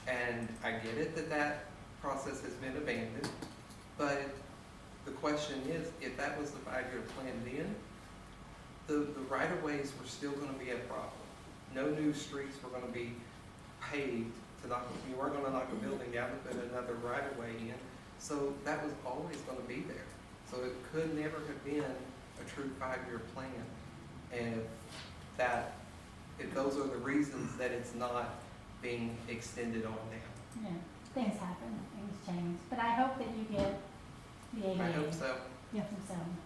[SPEAKER 13] And I get it that that process has been abandoned, but the question is, if that was the 5-year plan then, the right-of-ways were still gonna be a problem. No new streets were gonna be paved to knock, you weren't gonna knock a building down to put another right of way in. So that was always gonna be there. So it could never have been a true 5-year plan. And if those are the reasons that it's not being extended on now.
[SPEAKER 2] Yeah, things happen, things change, but I hope that you get the ADA.
[SPEAKER 13] I hope so.
[SPEAKER 2] Yeah, from Siloam.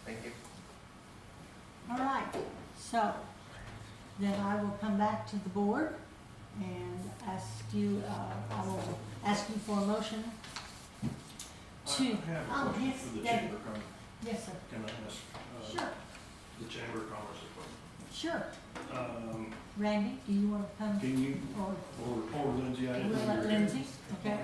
[SPEAKER 13] Thank you.
[SPEAKER 1] All right, so then I will come back to the board and ask you, I will ask you for a motion to.
[SPEAKER 5] I have a
[SPEAKER 1] Oh,
[SPEAKER 5] question
[SPEAKER 1] yes,
[SPEAKER 5] for the
[SPEAKER 1] David.
[SPEAKER 5] Chamber of Commerce.
[SPEAKER 1] Yes, sir.
[SPEAKER 5] Can I ask?
[SPEAKER 1] Sure,
[SPEAKER 5] The Chamber of Commerce a question.
[SPEAKER 1] sure.
[SPEAKER 5] Can
[SPEAKER 1] Randy, do you want to come?
[SPEAKER 5] you,
[SPEAKER 1] Or
[SPEAKER 5] or Lindsay, I didn't
[SPEAKER 1] we'll
[SPEAKER 5] know
[SPEAKER 1] let
[SPEAKER 5] you were
[SPEAKER 1] Lindsay,
[SPEAKER 5] here.
[SPEAKER 1] okay?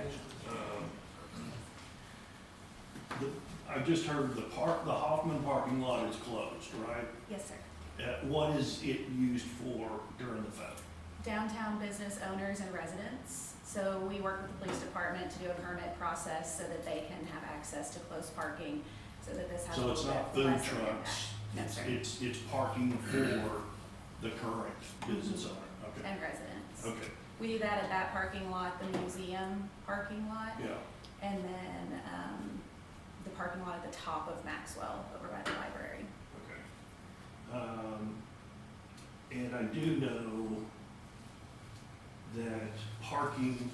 [SPEAKER 5] I just heard the Hoffman parking lot is closed, right?
[SPEAKER 14] Yes, sir.
[SPEAKER 5] What is it used for during the festival?
[SPEAKER 14] Downtown business owners and residents. So we work with the police department to do a permit process so that they can have access to closed parking, so that this has a
[SPEAKER 5] So it's
[SPEAKER 14] little
[SPEAKER 5] not
[SPEAKER 14] bit
[SPEAKER 5] food
[SPEAKER 14] less of an
[SPEAKER 5] trucks,
[SPEAKER 14] impact. No,
[SPEAKER 5] it's,
[SPEAKER 14] sir.
[SPEAKER 5] it's parking for the current business owner, okay,
[SPEAKER 14] And residents.
[SPEAKER 5] okay,
[SPEAKER 14] We do that at that parking lot, the museum parking lot,
[SPEAKER 5] yeah.
[SPEAKER 14] and then, the parking lot at the top of Maxwell over by the library.
[SPEAKER 5] Okay. And I do know that parking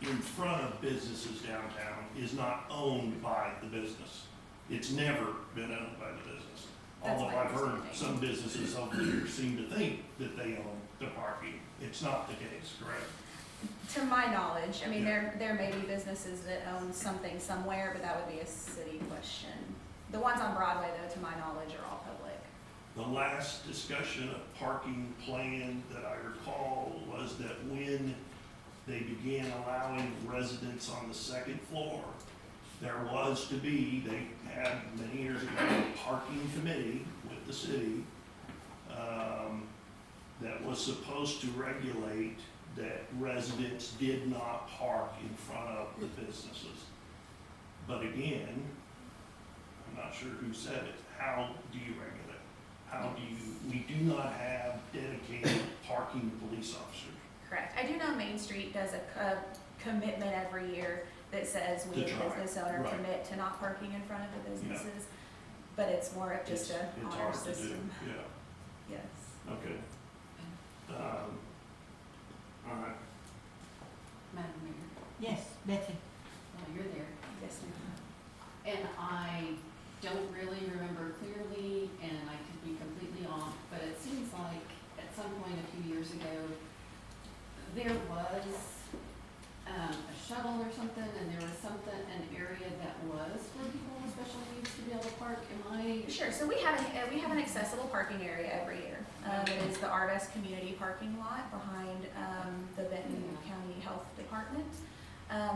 [SPEAKER 5] in front of businesses downtown is not owned by the business. It's never been owned by the business.
[SPEAKER 14] That's
[SPEAKER 5] Although
[SPEAKER 14] my
[SPEAKER 5] I've heard
[SPEAKER 14] understanding.
[SPEAKER 5] some businesses over the years seem to think that they own the parking. It's not the case, correct?
[SPEAKER 14] To my knowledge, I mean,
[SPEAKER 5] Yeah.
[SPEAKER 14] there may be businesses that own something somewhere, but that would be a city question. The ones on Broadway, though, to my knowledge, are all public.
[SPEAKER 5] The last discussion of parking plan that I recall was that when they began allowing residents on the second floor, there was to be, they had many years ago, a parking committee with the city that was supposed to regulate that residents did not park in front of the businesses. But again, I'm not sure who said it, how do you regulate? How do you, we do not have dedicated parking police officers.
[SPEAKER 14] Correct. I do know Main Street does a commitment every year that says we,
[SPEAKER 5] To
[SPEAKER 14] as a
[SPEAKER 5] try,
[SPEAKER 14] business owner,
[SPEAKER 5] right.
[SPEAKER 14] commit to not parking in front of the businesses. But it's more of just
[SPEAKER 5] It's-
[SPEAKER 14] a
[SPEAKER 5] it's
[SPEAKER 14] honor
[SPEAKER 5] hard to do,
[SPEAKER 14] system.
[SPEAKER 5] Yeah,
[SPEAKER 14] Yes.
[SPEAKER 5] okay. All right,
[SPEAKER 3] Madam Mayor,
[SPEAKER 1] Yes, Betsy.
[SPEAKER 3] while you're there,
[SPEAKER 14] Yes, ma'am.
[SPEAKER 3] and I don't really remember clearly, and I could be completely off, but it seems like at some point a few years ago, there was a shuttle or something, and there was an area that was for people with special needs to be able to park. Am I?
[SPEAKER 14] Sure. So we have an accessible parking area every year. It is the Arvest Community Parking Lot behind the Benton County Health Department.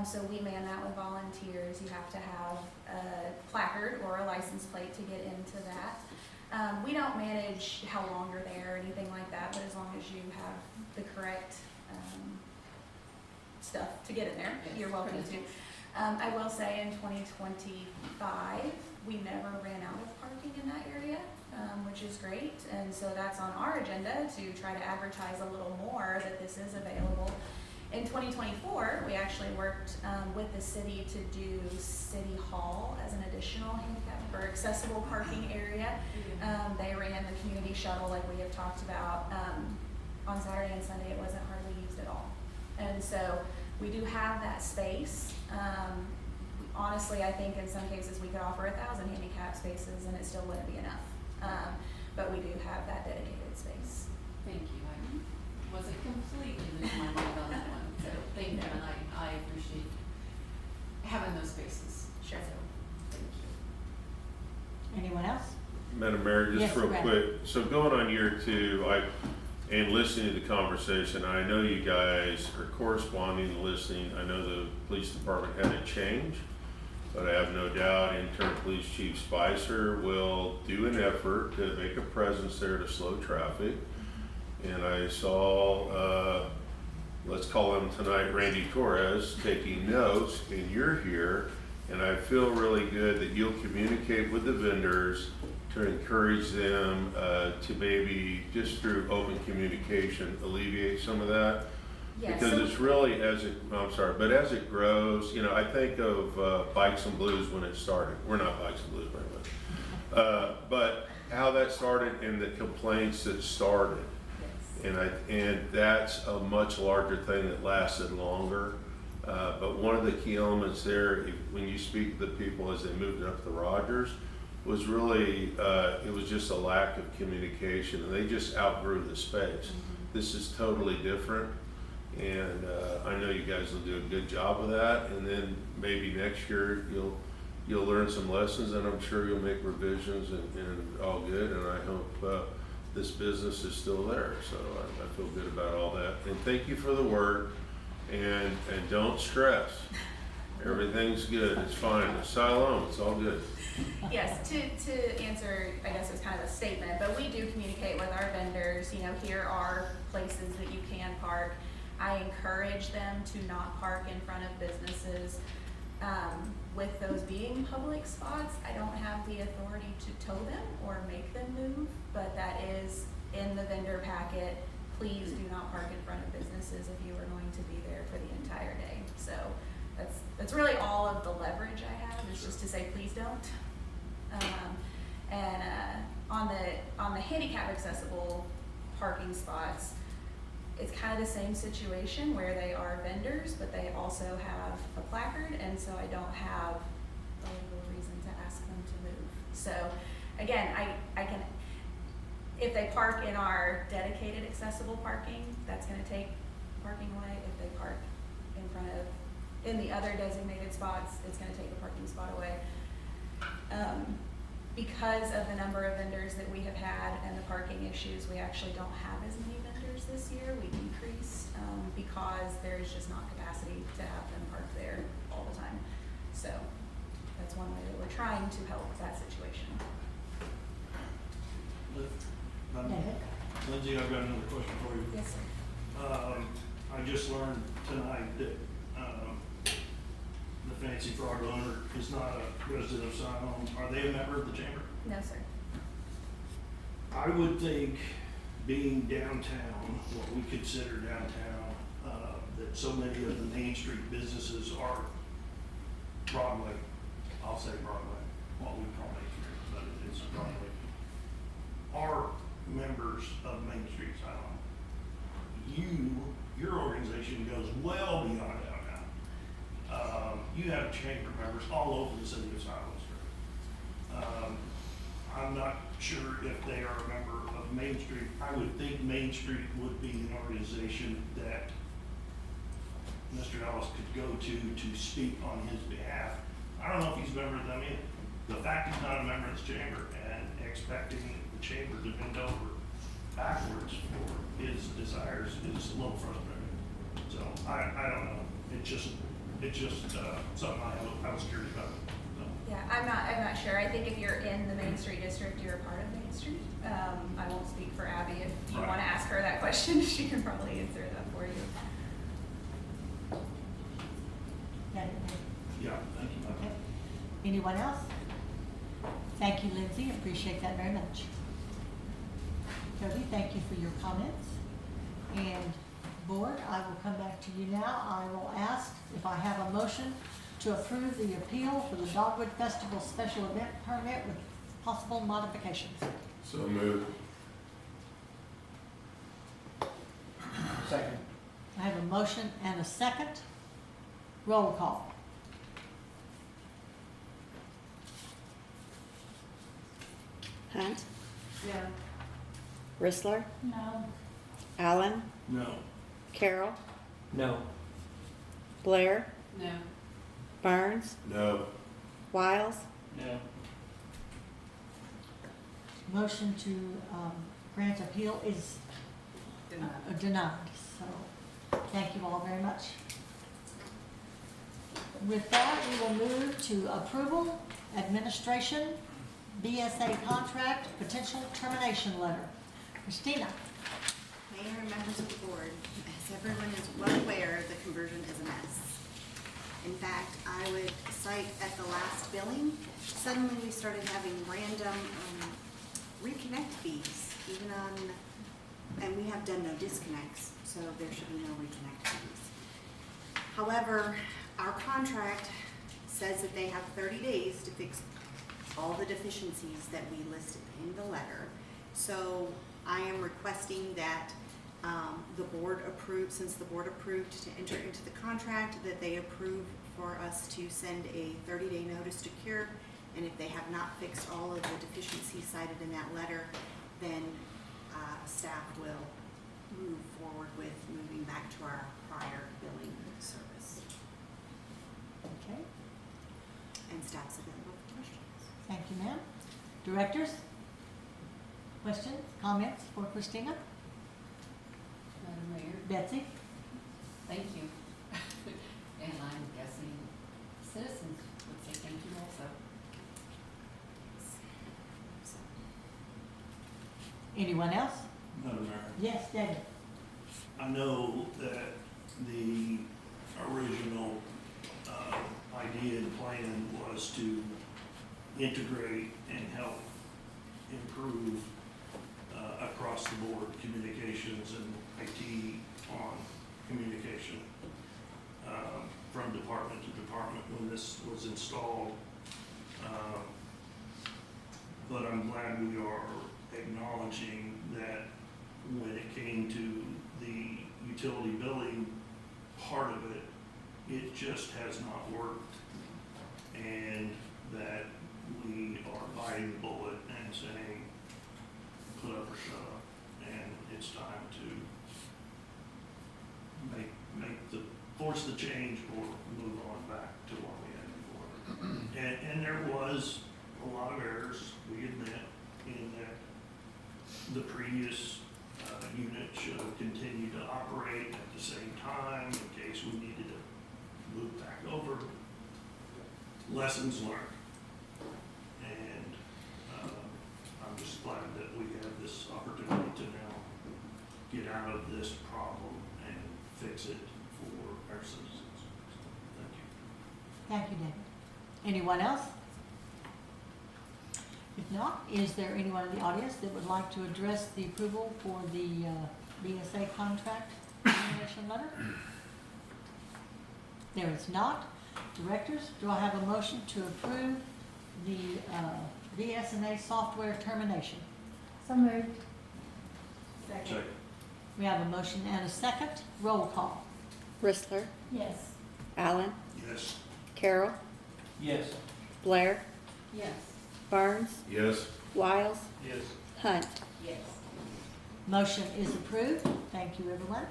[SPEAKER 14] So we man that with volunteers. You have to have a placard or a license plate to get into that. We don't manage how long you're there or anything like that, but as long as you have the correct stuff to get in there,
[SPEAKER 3] Yes,
[SPEAKER 14] you're welcome to. I will say in 2025, we never ran out of parking in that area, which is great. And so that's on our agenda to try to advertise a little more that this is available. In 2024, we actually worked with the city to do City Hall as an additional handicap or accessible parking area. They ran the community shuttle like we have talked about. On Saturday and Sunday, it wasn't hardly used at all. And so we do have that space. Honestly, I think in some cases we could offer 1,000 handicap spaces and it still wouldn't be enough. But we do have that dedicated space.
[SPEAKER 3] Thank you. I wasn't completely losing my mind on that one, so thank you, and I appreciate having those spaces.
[SPEAKER 14] Sure.
[SPEAKER 3] So, thank you.
[SPEAKER 1] Anyone else?
[SPEAKER 8] Madam Mayor,
[SPEAKER 1] Yes,
[SPEAKER 8] just real
[SPEAKER 1] Brad.
[SPEAKER 8] quick, so going on year 2, and listening to the conversation, I know you guys are corresponding and listening. I know the police department had a change, but I have no doubt interim police chief Spicer will do an effort to make a presence there to slow traffic. And I saw, let's call him tonight, Randy Torres, taking notes, and you're here. And I feel really good that you'll communicate with the vendors to encourage them to maybe, just through open communication, alleviate some of that.
[SPEAKER 14] Yeah,
[SPEAKER 8] Because
[SPEAKER 14] so-
[SPEAKER 8] it's really, as it grows, you know, I think of Bikes and Blues when it started. We're not Bikes and Blues, by the way. But how that started and the complaints that started. And that's a much larger thing that lasted longer. But one of the key elements there, when you speak to the people as they moved up the Rogers, was really, it was just a lack of communication, and they just outgrew the space. This is totally different, and I know you guys will do a good job of that, and then maybe next year you'll learn some lessons, and I'm sure you'll make revisions and all good, and I hope this business is still there, so I feel good about all that. And thank you for the work, and don't stress. Everything's good, it's fine. It's Siloam, it's all good.
[SPEAKER 14] Yes, to answer, I guess it's kind of a statement, but we do communicate with our vendors, you know, here are places that you can park. I encourage them to not park in front of businesses. With those being public spots, I don't have the authority to tow them or make them move, but that is in the vendor packet. Please do not park in front of businesses if you are going to be there for the entire day. So that's really all of the leverage I have, is just to say, please don't. On the handicap accessible parking spots, it's kind of the same situation where they are vendors, but they also have a placard, and so I don't have a legal reason to ask them to move. So again, I can, if they park in our dedicated accessible parking, that's gonna take parking away. If they park in the other designated spots, it's gonna take the parking spot away. Because of the number of vendors that we have had and the parking issues, we actually don't have as many vendors this year. We decreased because there is just not capacity to have them park there all the time. So that's one way that we're trying to help that situation.
[SPEAKER 5] Lindsay, I've got another question for you.
[SPEAKER 14] Yes, sir.
[SPEAKER 5] I just learned tonight that the Fancy Frog owner is not a resident of Siloam. Are they a member of the chamber?
[SPEAKER 14] No, sir.
[SPEAKER 5] I would think, being downtown, what we consider downtown, that so many of the Main Street businesses are Broadway. I'll say Broadway, what we call Main Street, but it's Broadway. Are members of Main Street Siloam. Your organization goes well beyond downtown. You have chamber members all over the city of Siloam. I'm not sure if they are a member of Main Street. I would think Main Street would be an organization that Mr. Ellis could go to speak on his behalf. I don't know if he's a member of them either. The fact he's not a member of this chamber and expecting the chamber to bend over backwards for his desires is a little frustrating. So I don't know. It's just something I was curious about. So.
[SPEAKER 14] Yeah, I'm not sure. I think if you're in the Main Street district, you're a part of Main Street. I won't speak for Abby. If you want to ask her that question, she can probably answer that for you.
[SPEAKER 5] Yeah, thank you.
[SPEAKER 1] Okay. Anyone else? Thank you, Lindsay. Appreciate that very much. Cody, thank you for your comments. And board, I will come back to you now. I will ask if I have a motion to approve the appeal for the Dogwood Festival Special Event Permit with possible modifications.
[SPEAKER 8] So moved.
[SPEAKER 11] Second.
[SPEAKER 1] I have a motion and a second. Roll call.
[SPEAKER 15] Hunt,
[SPEAKER 9] Yeah.
[SPEAKER 15] Rissler,
[SPEAKER 2] No.
[SPEAKER 15] Allen,
[SPEAKER 5] No.
[SPEAKER 15] Carroll,
[SPEAKER 6] No.
[SPEAKER 15] Blair,
[SPEAKER 3] No.
[SPEAKER 15] Burns,
[SPEAKER 8] No.
[SPEAKER 15] Wiles,
[SPEAKER 11] No.
[SPEAKER 1] Motion to grant appeal is denied. So thank you all very much. With that, we will move to approval, administration, BSA contract, potential termination letter. Christina.
[SPEAKER 7] Mayor and members of the board, as everyone is well aware, the conversion is a mess. In fact, I would cite at the last billing, suddenly we started having random reconnect fees, even on and we have done no disconnects, so there should be no reconnect fees. However, our contract says that they have 30 days to fix all the deficiencies that we listed in the letter. So I am requesting that the board approve, since the board approved to enter into the contract, that they approve for us to send a 30-day notice to cure. And if they have not fixed all of the deficiencies cited in that letter, then staff will move forward with moving back to our prior billing service.
[SPEAKER 1] Okay,
[SPEAKER 7] And staff's available for questions.
[SPEAKER 1] thank you, ma'am. Directors? Questions, comments for Christina?
[SPEAKER 3] Madam Mayor,
[SPEAKER 1] Betsy?
[SPEAKER 3] thank you. And I'm guessing citizens would say thank you also.
[SPEAKER 1] Anyone else?
[SPEAKER 5] Madam Mayor,
[SPEAKER 1] Yes, David?
[SPEAKER 5] I know that the original idea and plan was to integrate and help improve across the board communications and IT on communication from department to department when this was installed. But I'm glad we are acknowledging that when it came to the utility billing part of it, it just has not worked. And that we are biting the bullet and saying, put up or shut up. And it's time to force the change or move on back to what we had before. And there was a lot of errors, we admit, in that the previous unit should have continued to operate at the same time in case we needed to move back over. Lessons learned. And I'm just glad that we have this opportunity to now get out of this problem and fix it for our citizens. So, thank you.
[SPEAKER 1] Thank you, David. Anyone else? If not, is there anyone in the audience that would like to address the approval for the BSA contract termination letter? There is not. Directors, do I have a motion to approve the BSNA software termination?
[SPEAKER 2] So moved.
[SPEAKER 5] Second.
[SPEAKER 1] We have a motion and a second. Roll call.
[SPEAKER 15] Rissler,
[SPEAKER 2] Yes.
[SPEAKER 15] Allen,
[SPEAKER 5] Yes.
[SPEAKER 15] Carroll,
[SPEAKER 11] Yes.
[SPEAKER 15] Blair,
[SPEAKER 3] Yes.
[SPEAKER 15] Burns,
[SPEAKER 8] Yes.
[SPEAKER 15] Wiles,
[SPEAKER 5] Yes.
[SPEAKER 15] Hunt.
[SPEAKER 3] Yes.
[SPEAKER 1] Motion is approved. Thank you, everyone.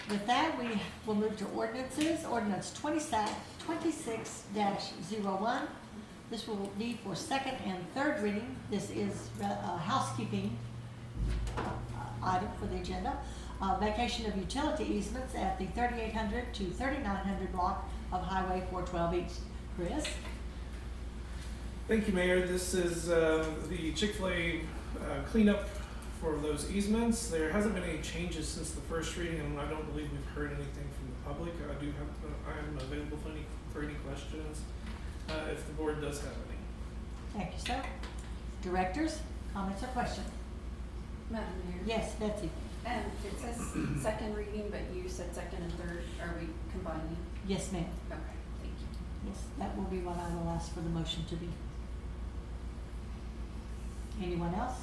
[SPEAKER 1] With that, we will move to ordinances. Ordinance 26-01. This will be for second and third reading. This is a housekeeping item for the agenda. Vacation of utility easements at the 3800 to 3900 block of Highway 412 East. Chris?
[SPEAKER 10] Thank you, Mayor. This is the Chick-fil-A cleanup for those easements. There hasn't been any changes since the first reading, and I don't believe we've heard anything from the public. I am available for any questions if the board does have any.
[SPEAKER 1] Thank you, sir. Directors, comments or questions?
[SPEAKER 3] Madam Mayor?
[SPEAKER 1] Yes, Betsy?
[SPEAKER 3] It says second reading, but you said second and third. Are we combining?
[SPEAKER 1] Yes, ma'am.
[SPEAKER 3] Okay, thank you.
[SPEAKER 1] Yes, that will be what I will ask for the motion to be. Anyone else?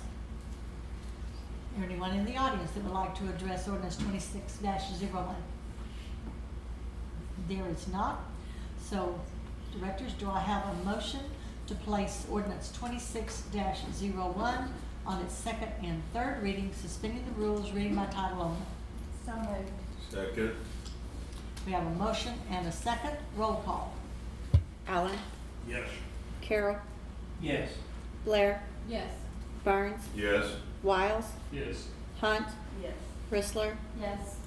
[SPEAKER 1] Anyone in the audience that would like to address ordinance 26-01? There is not. So, directors, do I have a motion to place ordinance 26-01 on its second and third reading, suspending the rules, reading by title only?
[SPEAKER 2] So moved.
[SPEAKER 8] Second.
[SPEAKER 1] We have a motion and a second. Roll call.
[SPEAKER 15] Allen,
[SPEAKER 5] Yes.
[SPEAKER 15] Carroll,
[SPEAKER 11] Yes.
[SPEAKER 15] Blair,
[SPEAKER 3] Yes.
[SPEAKER 15] Burns,
[SPEAKER 8] Yes.
[SPEAKER 15] Wiles,
[SPEAKER 5] Yes.
[SPEAKER 15] Hunt,
[SPEAKER 9] Yes.
[SPEAKER 15] Rissler,
[SPEAKER 2] Yes.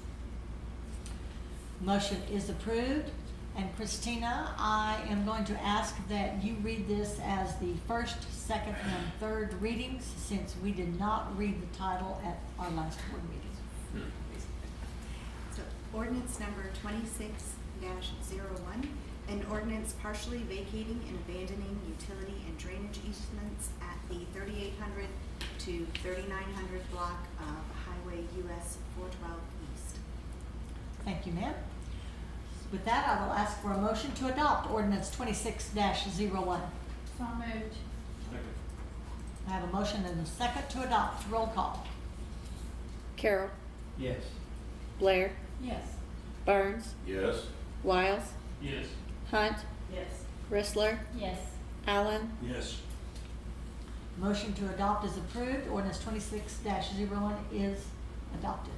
[SPEAKER 1] Motion is approved. And Christina, I am going to ask that you read this as the first, second, and third readings, since we did not read the title at our last board meeting.
[SPEAKER 7] So ordinance number 26-01, an ordinance partially vacating and abandoning utility and drainage easements at the 3800 to 3900 block of Highway US 412 East.
[SPEAKER 1] Thank you, ma'am. With that, I will ask for a motion to adopt ordinance 26-01.
[SPEAKER 2] So moved.
[SPEAKER 1] I have a motion and a second to adopt. Roll call.
[SPEAKER 15] Carroll,
[SPEAKER 11] Yes.
[SPEAKER 15] Blair,
[SPEAKER 2] Yes.
[SPEAKER 15] Burns,
[SPEAKER 8] Yes.
[SPEAKER 15] Wiles,
[SPEAKER 11] Yes.
[SPEAKER 15] Hunt,
[SPEAKER 9] Yes.
[SPEAKER 15] Rissler,
[SPEAKER 2] Yes.
[SPEAKER 15] Allen,
[SPEAKER 5] Yes.
[SPEAKER 1] Motion to adopt is approved. Ordinance 26-01 is adopted.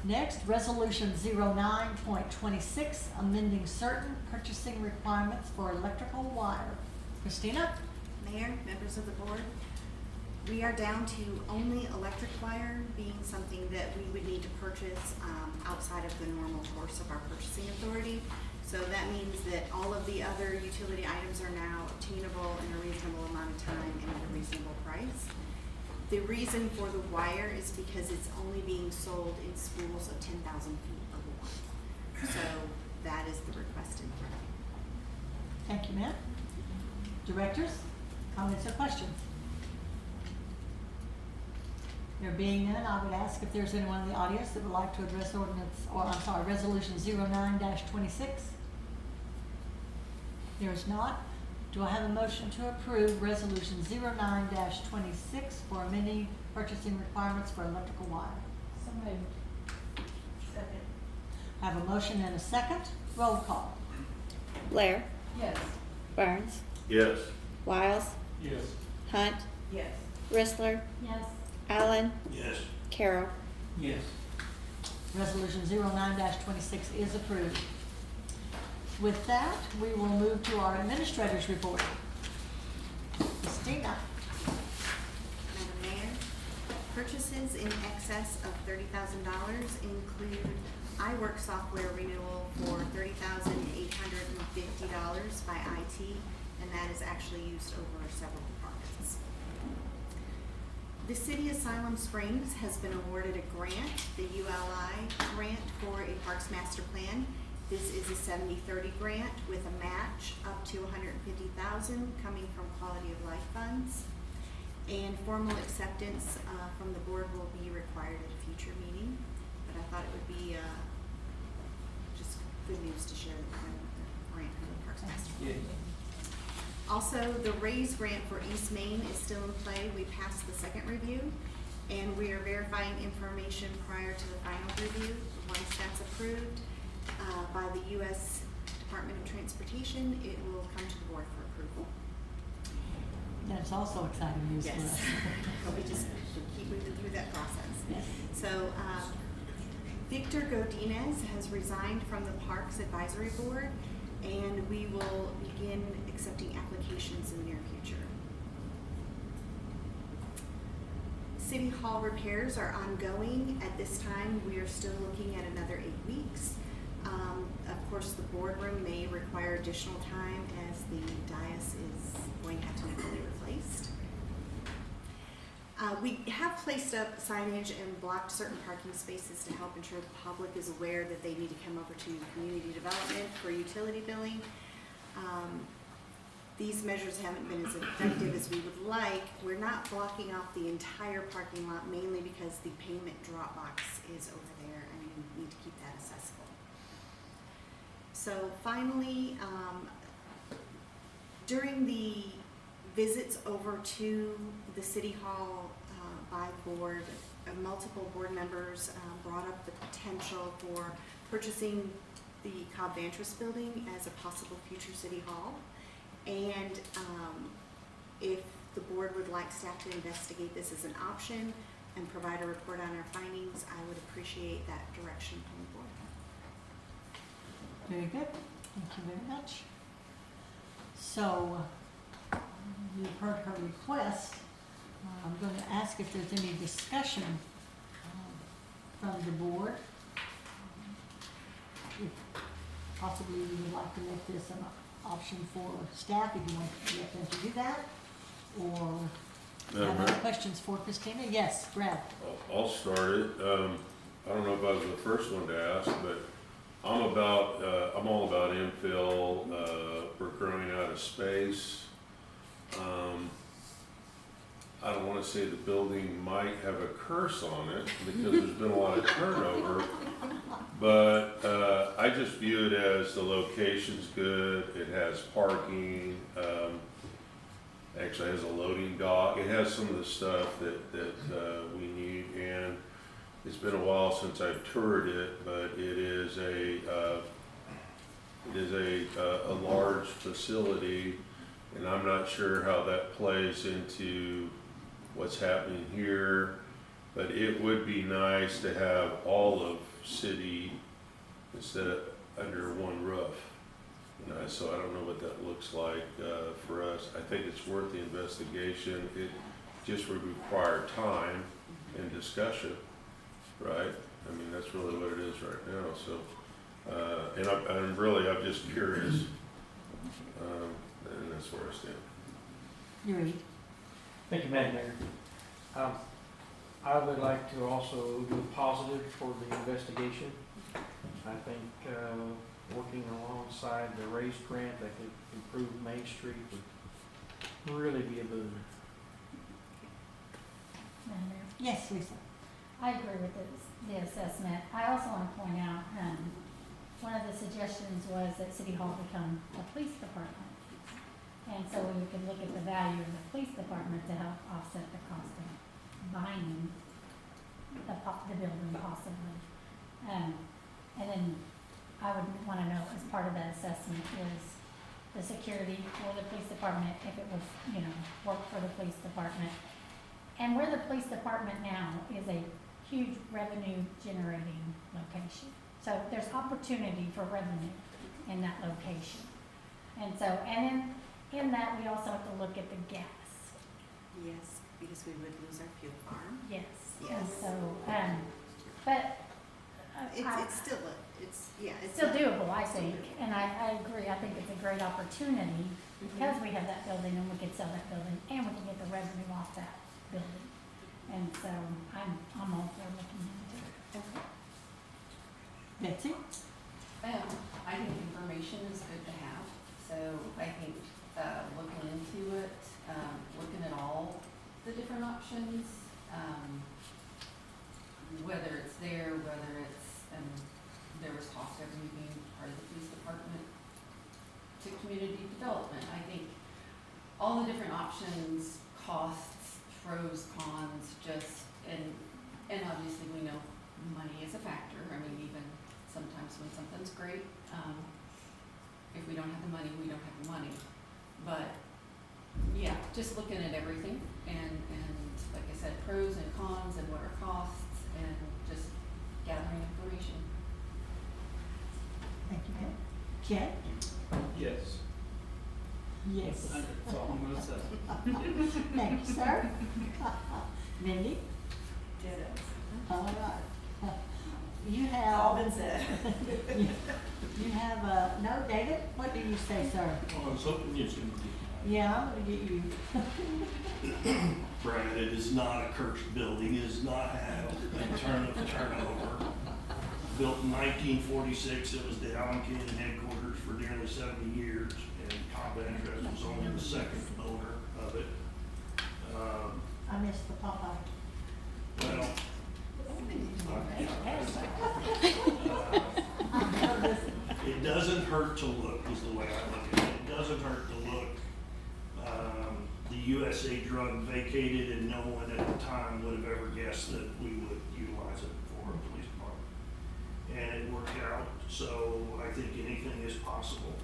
[SPEAKER 1] Next, Resolution 09.26, amending certain purchasing requirements for electrical wire. Christina?
[SPEAKER 7] Mayor, members of the board, we are down to only electric wire being something that we would need to purchase outside of the normal course of our purchasing authority. So that means that all of the other utility items are now obtainable in a reasonable amount of time and at a reasonable price. The reason for the wire is because it's only being sold in spools of 10,000 feet or more. So that is the requested price.
[SPEAKER 1] Thank you, ma'am. Directors, comments or questions? There being none, I would ask if there's anyone in the audience that would like to address Resolution 09-26. There is not. Do I have a motion to approve Resolution 09-26 for amending purchasing requirements for electrical wire?
[SPEAKER 2] So moved.
[SPEAKER 9] Second.
[SPEAKER 1] I have a motion and a second. Roll call.
[SPEAKER 15] Blair,
[SPEAKER 2] Yes.
[SPEAKER 15] Burns,
[SPEAKER 8] Yes.
[SPEAKER 15] Wiles,
[SPEAKER 11] Yes.
[SPEAKER 15] Hunt,
[SPEAKER 9] Yes.
[SPEAKER 15] Rissler,
[SPEAKER 2] Yes.
[SPEAKER 15] Allen,
[SPEAKER 5] Yes.
[SPEAKER 15] Carroll.
[SPEAKER 11] Yes.
[SPEAKER 1] Resolution 09-26 is approved. With that, we will move to our administrator's report. Christina?
[SPEAKER 7] Madam Mayor, purchases in excess of $30,000 include iWork software renewal for $30,850 by IT, and that is actually used over several departments. The City of Siloam Springs has been awarded a grant, the ULI grant for a Parks Master Plan. This is a 70-30 grant with a match up to $150,000 coming from Quality of Life funds. And formal acceptance from the board will be required at a future meeting. But I thought it would be just good news to share that we're going with the grant for the Parks Master Plan. Also, the RAISE grant for East Main is still in play. We passed the second review, and we are verifying information prior to the final review. Once that's approved by the U.S. Department of Transportation, it will come to the board for approval.
[SPEAKER 1] That's also exciting news for us.
[SPEAKER 7] Yes. But we just keep moving through that process.
[SPEAKER 1] Yes.
[SPEAKER 7] So, Victor Godinez has resigned from the Parks Advisory Board, and we will begin accepting applications in the near future. City Hall repairs are ongoing. At this time, we are still looking at another 8 weeks. Of course, the boardroom may require additional time as the dais is going to have to be fully replaced. We have placed up signage and blocked certain parking spaces to help ensure the public is aware that they need to come over to community development for utility billing. These measures haven't been as effective as we would like. We're not blocking off the entire parking lot mainly because the payment drop box is over there and we need to keep that accessible. So finally, during the visits over to the City Hall by the board, multiple board members brought up the potential for purchasing the Cobb Vantris building as a possible future City Hall. And if the board would like staff to investigate this as an option and provide a report on our findings, I would appreciate that direction from the board.
[SPEAKER 1] Very good. Thank you very much. So, you've heard her request. I'm going to ask if there's any discussion from the board. If possibly you would like to make this an option for staff, if you want to get them to do that, or have any questions for Christina? Yes, Brad.
[SPEAKER 8] I'll start it. I don't know if I was the first one to ask, but I'm all about infill. We're growing out of space. I don't want to wanna say the building might have a curse on it because there's been a lot of turnover. But, I just view it as the location's good, it has parking, actually has a loading dock. It has some of the stuff that we need, and it's been a while since I've toured it, but it is a large facility, and I'm not sure how that plays into what's happening here, but it would be nice to have all of city instead of under one roof. So I don't know what that looks like for us. I think it's worth the investigation. It just would require time and discussion, right? I mean, that's really what it is right now. So, and I'm just curious, and that's where I stand.
[SPEAKER 1] You read.
[SPEAKER 6] Thank you, Madam Mayor. I would like to also do positive for the investigation. I think working alongside the raised grant that could improve Main Street would really be a boon.
[SPEAKER 2] Madam Mayor?
[SPEAKER 1] Yes, Lisa.
[SPEAKER 2] I agree with the assessment. I also want to point out, one of the suggestions was that City Hall become a police department. And so we could look at the value of the police department to help offset the cost of buying the building possibly. And then I would want to know, as part of that assessment, is the security for the police department, if it would, work for the police department. And where the police department now is a huge revenue generating location. So there's opportunity for revenue in that location. And so, and in that, we also have to look at the gas.
[SPEAKER 7] Yes, because we would lose our fuel farm.
[SPEAKER 2] Yes.
[SPEAKER 7] Yes.
[SPEAKER 2] And so, but
[SPEAKER 7] It's still
[SPEAKER 2] it's still doable, I think, and I agree. I think it's a great opportunity because we have that building and we could sell that building and we can get the revenue off that building. And so I'm all for looking into it.
[SPEAKER 1] Betsy?
[SPEAKER 3] I think information is good to have, so I think, looking into it, looking at all the different options, whether it's there, whether it's, there was talk of moving part of the police department to community development. I think all the different options, costs, pros, cons, and obviously we know money is a factor. I mean, even sometimes when something's great, if we don't have the money, we don't have the money. But yeah, just looking at everything and like I said, pros and cons and what are costs and just gathering information.
[SPEAKER 1] Thank you, Ken. Ken?
[SPEAKER 11] Yes.
[SPEAKER 1] Yes.
[SPEAKER 11] That's all I'm gonna say.
[SPEAKER 1] Thank you, sir. Mindy?
[SPEAKER 9] Ditto.
[SPEAKER 1] All right. You have.
[SPEAKER 9] All been said.
[SPEAKER 1] You have, no, David, what do you say, sir?
[SPEAKER 5] Well, I was hoping you was gonna be.
[SPEAKER 1] Yeah, I'm gonna get you.
[SPEAKER 5] Brad, it is not a cursed building, it does not have a turnover. Built in 1946, it was the Allen Canyon headquarters for nearly 70 years, and Combat Interest was only the second owner of it.
[SPEAKER 1] I missed the Popeye.
[SPEAKER 5] Well, it doesn't hurt to look, is the way I look at it. It doesn't hurt to look. The USA Drug vacated, and no one at the time would have ever guessed that we would utilize it for a police department. And it worked out, so I think anything is possible.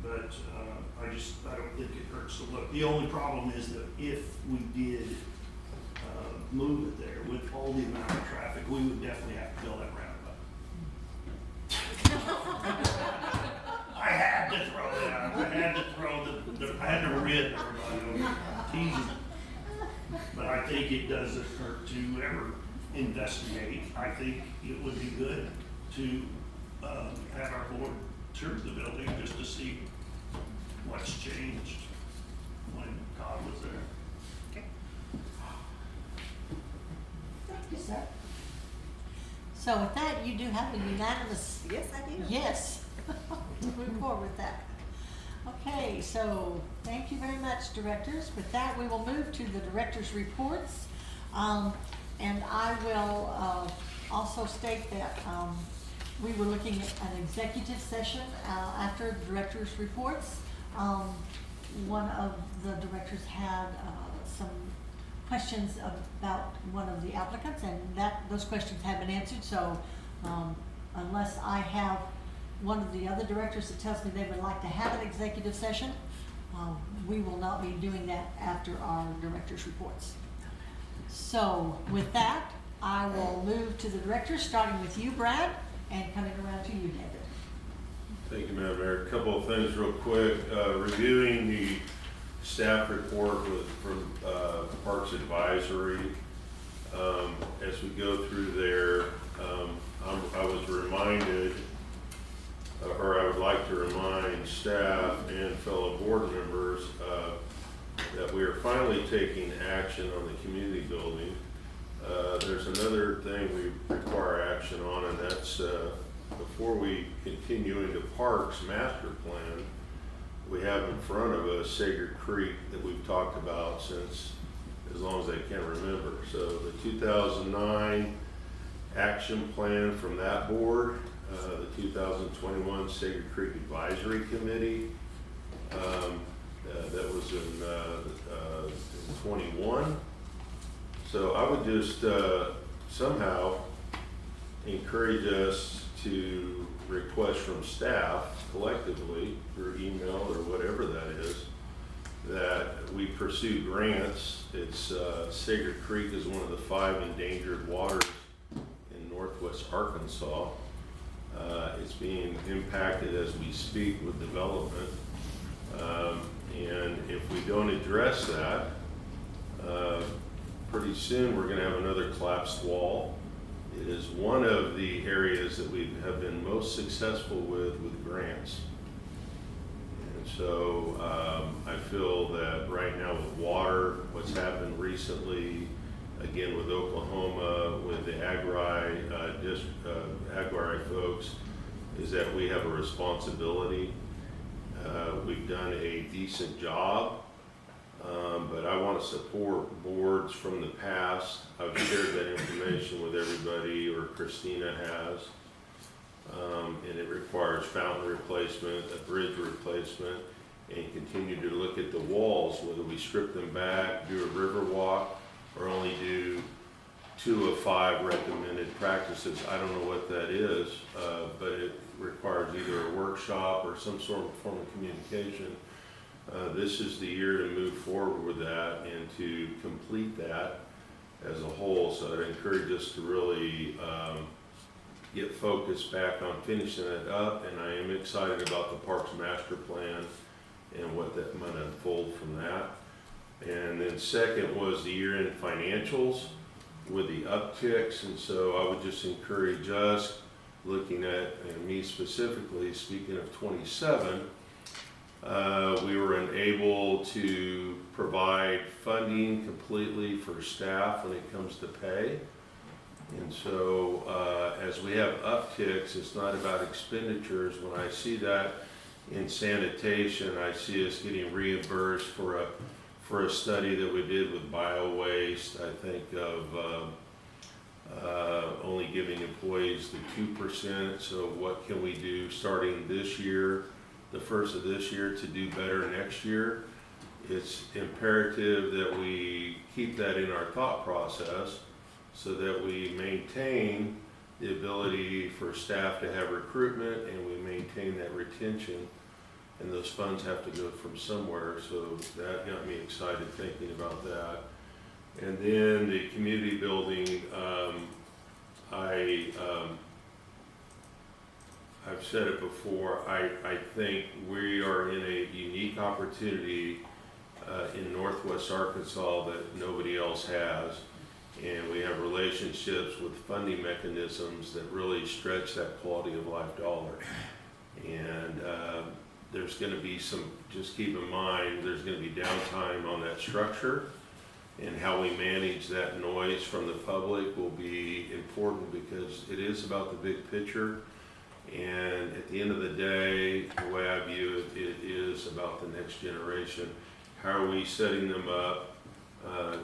[SPEAKER 5] But I don't think it hurts to look. The only problem is that if we did move it there with all the amount of traffic, we would definitely have to build that roundabout. I had to throw it out. I had to rid everybody of teasing. But I think it doesn't hurt to ever investigate. I think it would be good to have our board tour the building just to see what's changed when Todd was there.
[SPEAKER 1] Thank you, sir. So with that, you do have a unanimous.
[SPEAKER 7] Yes, I do.
[SPEAKER 1] Yes. Move forward with that. Okay, so thank you very much, directors. With that, we will move to the directors' reports. And I will also state that we were looking at an executive session after the directors' reports. One of the directors had some questions about one of the applicants, and those questions have been answered. So unless I have one of the other directors that tells me they would like to have an executive session, we will not be doing that after our directors' reports. So with that, I will move to the directors, starting with you, Brad, and coming around to you, David.
[SPEAKER 8] Thank you, Madam Mayor. A couple of things real quick. Reviewing the staff report from Parks Advisory. As we go through there, I was reminded, or I would like to remind staff and fellow board members that we are finally taking action on the community building. There's another thing we require action on, and that's before we continue into Parks Master Plan, we have in front of us Sager Creek that we've talked about since as long as I can remember. So the 2009 action plan from that board, the 2021 Sager Creek Advisory Committee, that was in 21. So I would just somehow encourage us to request from staff collectively through email or whatever that is, that we pursue grants. It's Sager Creek is one of the 5 endangered waters in northwest Arkansas. It's being impacted as we speak with development. And if we don't address that, pretty soon we're going to have another collapsed wall. It is one of the areas that we have been most successful with grants. And so I feel that right now with water, what's happened recently, again with Oklahoma, with the Agri folks, is that we have a responsibility. We've done a decent job, but I want to support boards from the past. I've shared that information with everybody, or Christina has. And it requires fountain replacement, a bridge replacement, and continue to look at the walls, whether we strip them back, do a river walk, or only do 2 of 5 recommended practices. I don't know what that is, but it requires either a workshop or some sort of form of communication. This is the year to move forward with that and to complete that as a whole. So I'd encourage us to really get focused back on finishing it up, and I am excited about the Parks Master Plan and what that might unfold from that. And then second was the year-end financials with the upticks, and so I would just encourage us, looking at, and me specifically, speaking of 27, we were unable to provide funding completely for staff when it comes to pay. And so as we have upticks, it's not about expenditures. When I see that in sanitation, I see us getting reimbursed for a study that we did with bio-waste. I think of only giving employees the 2%. So what can we do starting this year, the first of this year, to do better next year? It's imperative that we keep that in our thought process so that we maintain the ability for staff to have recruitment and we maintain that retention. And those funds have to go from somewhere, so that got me excited thinking about that. And then the community building, I've said it before, I think we are in a unique opportunity in northwest Arkansas that nobody else has. And we have relationships with funding mechanisms that really stretch that quality of life dollar. And there's going to be some, just keep in mind, there's going to be downtime on that structure, and how we manage that noise from the public will be important because it is about the big picture. And at the end of the day, the way I view it, it is about the next generation. How are we setting them up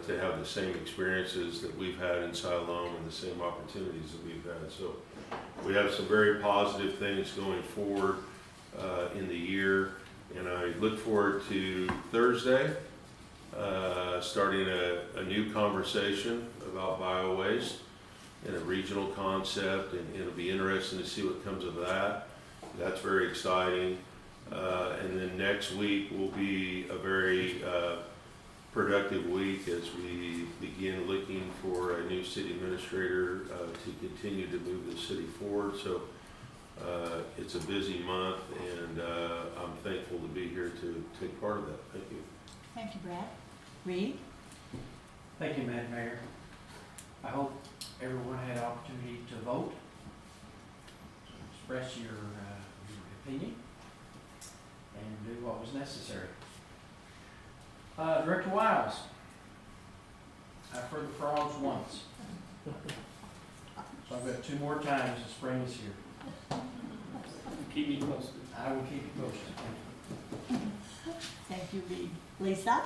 [SPEAKER 8] to have the same experiences that we've had in Siloam and the same opportunities that we've had? So we have some very positive things going forward in the year, and I look forward to Thursday, starting a new conversation about bio-waste and a regional concept, and it'll be interesting to see what comes of that. That's very exciting. And then next week will be a very productive week as we begin looking for a new city administrator to continue to move the city forward. So it's a busy month, and I'm thankful to be here to take part of that. Thank you.
[SPEAKER 1] Thank you, Brad. Reed?
[SPEAKER 6] Thank you, Madam Mayor. I hope everyone had an opportunity to vote, express your opinion, and do what was necessary. Director Wiles, I've heard the frogs once, so I've got 2 more times the spring is here.
[SPEAKER 11] Keep me posted.
[SPEAKER 6] I will keep you posted.
[SPEAKER 1] Thank you, Reed. Lisa?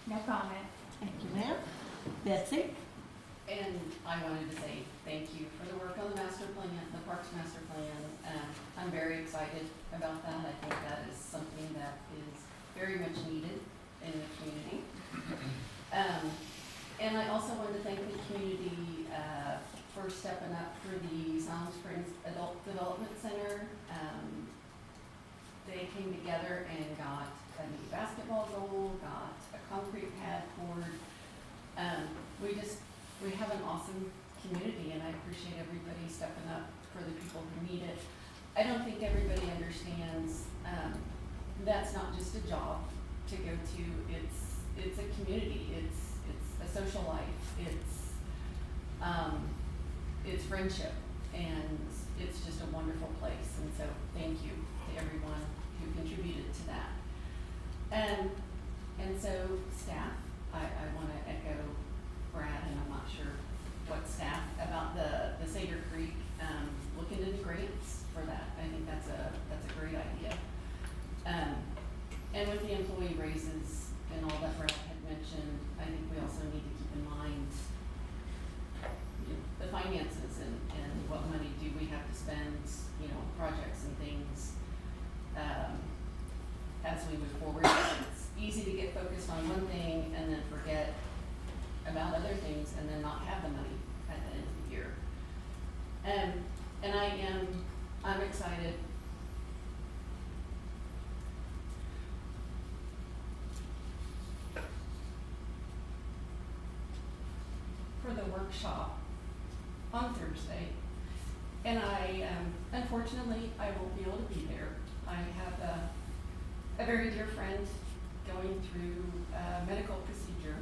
[SPEAKER 2] No comment.
[SPEAKER 1] Thank you, ma'am. Betsy?
[SPEAKER 3] And I wanted to say thank you for the work on the master plan, the Parks Master Plan. I'm very excited about that. I think that is something that is very much needed in the community. And I also wanted to thank the community for stepping up for the Siloam Springs Adult Development Center. They came together and got a new basketball goal, got a concrete pad poured. We have an awesome community, and I appreciate everybody stepping up for the people who need it. I don't think everybody understands that's not just a job to go to. It's a community. It's a social life. It's friendship, and it's just a wonderful place. And so, thank you to everyone who contributed to that. And so, staff, I want to echo Brad, and I'm not sure what staff about the Cedar Creek, looking into grants for that. I think that's a great idea. And with the employee raises and all that Brad had mentioned, I think we also need to keep in mind the finances and what money do we have to spend, projects and things, as we move forward. It's easy to get focused on one thing and then forget about other things and then not have the money at the end of the year. And I'm excited. For the workshop on Thursday. And unfortunately, I won't be able to be there. I have a very dear friend going through a medical procedure.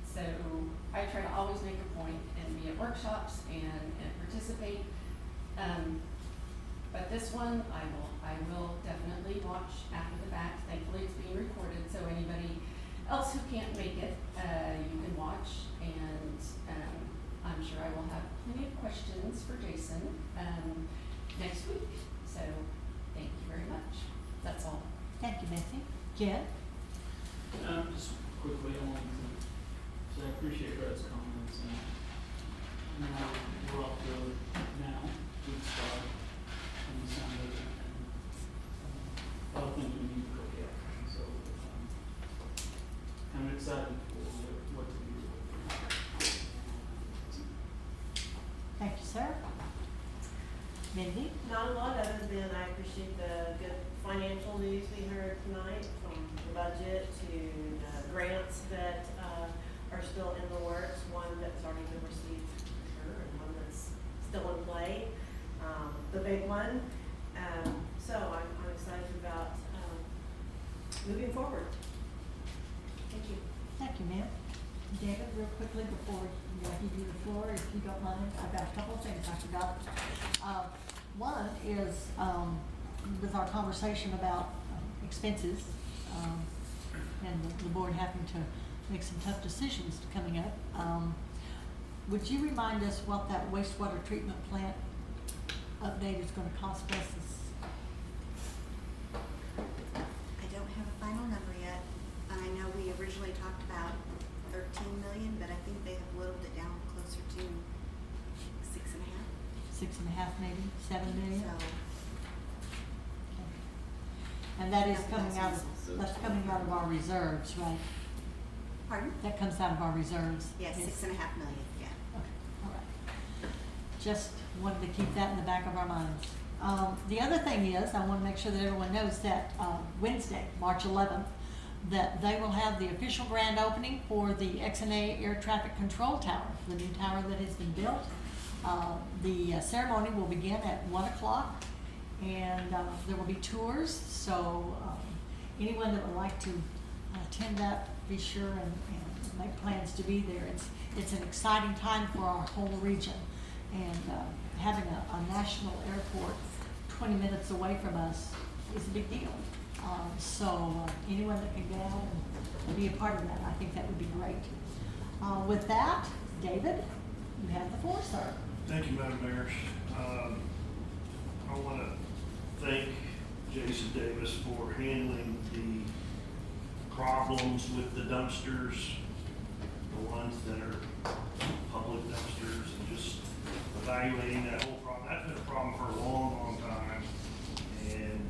[SPEAKER 3] So I try to always make a point and be at workshops and participate. But this one, I will definitely watch after the fact. Thankfully, it's being recorded, so anybody else who can't make it, you can watch. And I'm sure I will have plenty of questions for Jason next week. So thank you very much. That's all.
[SPEAKER 1] Thank you, Betsy. Jen?
[SPEAKER 11] Just quickly, I wanted to say I appreciate Brad's comments, and we're off the road now, good start, and the sound of it, and a lot of things we need to look at, and so I'm excited for what to do.
[SPEAKER 1] Thank you, sir. Mindy?
[SPEAKER 9] Not a lot other than I appreciate the good financial news we heard tonight, from the budget to the grants that are still in the works, one that's already been received for sure, and one that's still in play, the big one. So I'm excited about moving forward. Thank you.
[SPEAKER 1] Thank you, ma'am. David, real quickly before I give you the floor, if you don't mind, I've got a couple of things I forgot. One is with our conversation about expenses and the board having to make some tough decisions coming up. Would you remind us what that wastewater treatment plant update is gonna cost us
[SPEAKER 7] I don't have a final number yet. I know we originally talked about 13 million, but I think they have whittled it down closer to 6.5.
[SPEAKER 1] 6.5, maybe, 7 million?
[SPEAKER 7] So,
[SPEAKER 1] And that is coming out of, that's coming out of our reserves, right?
[SPEAKER 7] pardon?
[SPEAKER 1] That comes out of our reserves?
[SPEAKER 7] Yes, 6.5 million, yeah.
[SPEAKER 1] Okay, all right. Just wanted to keep that in the back of our minds. The other thing is, I want to make sure that everyone knows that Wednesday, March 11th, that they will have the official grand opening for the XNA Air Traffic Control Tower, the new tower that has been built. The ceremony will begin at 1 o'clock, and there will be tours, so anyone that would like to attend that, be sure and make plans to be there. It's an exciting time for our whole region, and having a national airport 20 minutes away from us is a big deal. So anyone that can get out and be a part of that, I think that would be great. With that, David, you have the floor, sir.
[SPEAKER 5] Thank you, Madam Mayor. I want to thank Jason Davis for handling the problems with the dumpsters, the ones that are public dumpsters, and just evaluating that whole problem. That's been a problem for a long, long time. And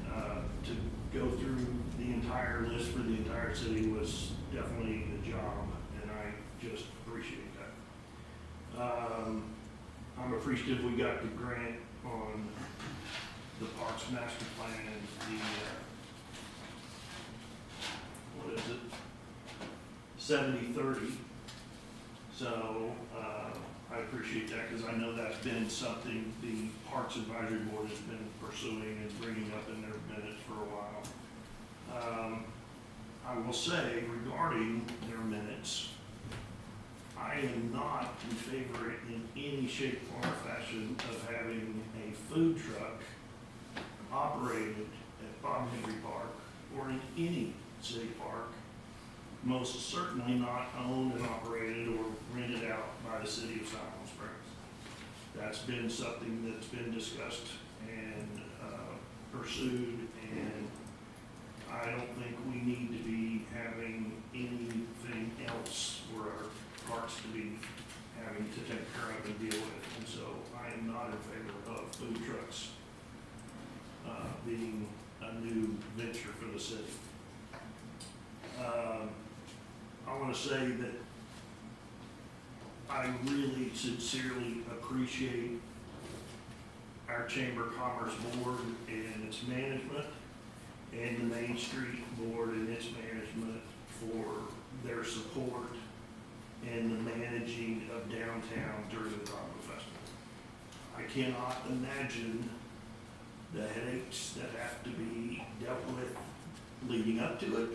[SPEAKER 5] to go through the entire list for the entire city was definitely a job, and I just appreciate that. I'm appreciative we got the grant on the Parks Master Plan, what is it? 70-30. So, I appreciate that because I know that's been something the Parks Advisory Board has been pursuing and bringing up in their minutes for a while. I will say regarding their minutes, I am not in favor in any shape, form, or fashion of having a food truck operated at Bob Henry Park or in any city park, most certainly not owned and operated or rented out by the city of Siloam Springs. That's been something that's been discussed and pursued, and I don't think we need to be having anything else for our parks to be having to take care of and deal with. And so I am not in favor of food trucks being a new venture for the city. I want to say that I really sincerely appreciate our Chamber of Commerce Board and its management, and the Main Street Board and its management for their support in the managing of downtown during the Dogwood Festival. I cannot imagine the headaches that have to be dealt with leading up to it,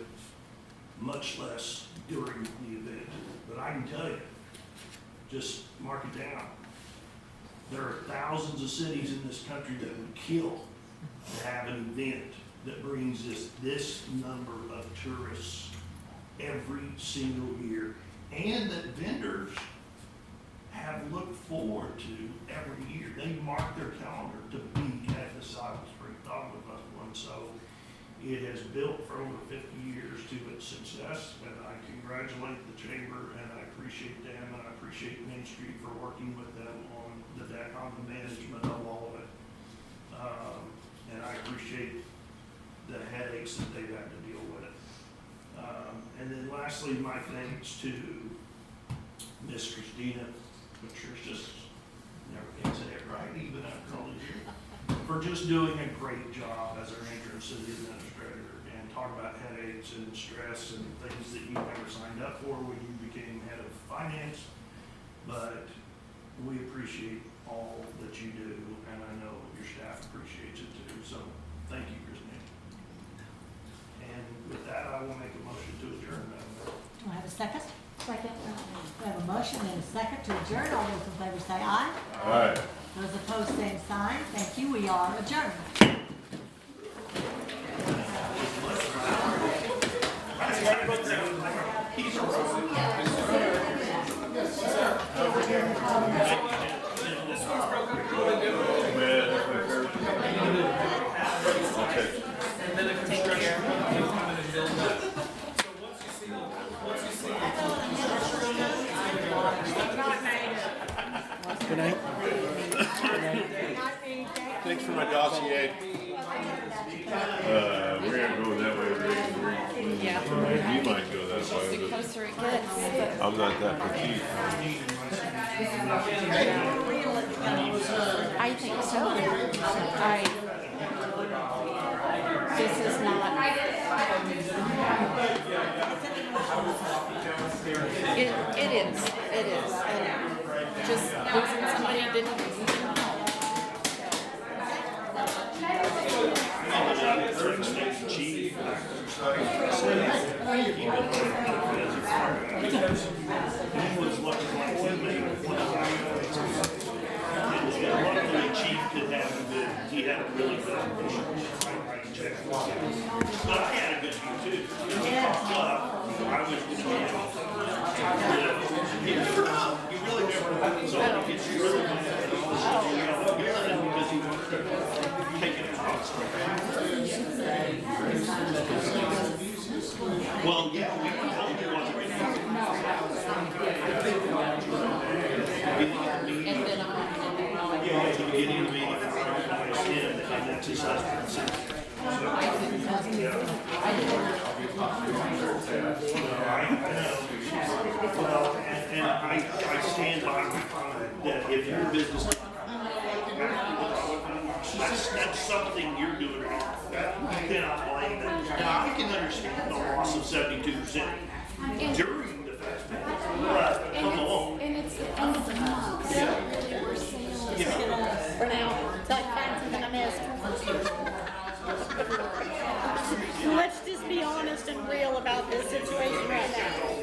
[SPEAKER 5] much less during the event. But I can tell you, just mark it down. There are thousands of cities in this country that would kill to have an event that brings this number of tourists every single year, and that vendors have looked forward to every year. They mark their calendar to be at the Siloam Springs Dogwood Festival, and so it has built for over 50 years to its success, and I congratulate the Chamber, and I appreciate them, and I appreciate Main Street for working with them on the management of all of it. And I appreciate the headaches that they've had to deal with it. And then lastly, my thanks to Miss Christina Patricius, never can say it right, even after all these years, for just doing a great job as our interim city administrator, and talk about headaches and stress and things that you never signed up for when you became head of finance. But we appreciate all that you do, and I know your staff appreciates it too. So thank you, Christine. And with that, I will make a motion to adjourn.
[SPEAKER 1] Do I have a second?
[SPEAKER 2] Second.
[SPEAKER 1] We have a motion and a second to adjourn. All those in favor say aye.
[SPEAKER 8] Aye.
[SPEAKER 1] Those opposed, same sign. Thank you. We are adjourned.
[SPEAKER 8] Man, Okay.
[SPEAKER 10] And then a construction company will come in and build that. So once you see,
[SPEAKER 6] Good night. Good night.
[SPEAKER 8] Thanks for my dossier. We're gonna go that way.
[SPEAKER 15] Yeah.
[SPEAKER 8] You might go that way,
[SPEAKER 15] The
[SPEAKER 8] but
[SPEAKER 15] closer it gets,
[SPEAKER 8] I'm not that petite.
[SPEAKER 15] I think so. This is not. It is. And just losing somebody you didn't know.
[SPEAKER 5] Chief. He was looking like he made one of the chief could have a good, he had a really good relationship. I checked with him. But I had a good view too. But I was with him. You really never know. So it's really good. Because he wanted to take it across. Well, yeah, we told you what to read.
[SPEAKER 15] And then
[SPEAKER 5] Yeah, at the beginning of the meeting, and that's his husband. Well, and I stand by my comment that if your business, that's something you're doing wrong. You cannot blame them. Now, I can understand the loss of 72% during the festival, but come on.
[SPEAKER 15] And it's the end of the month, so really we're sales for now. Till I find something I missed. Let's just be honest and real about this situation right now.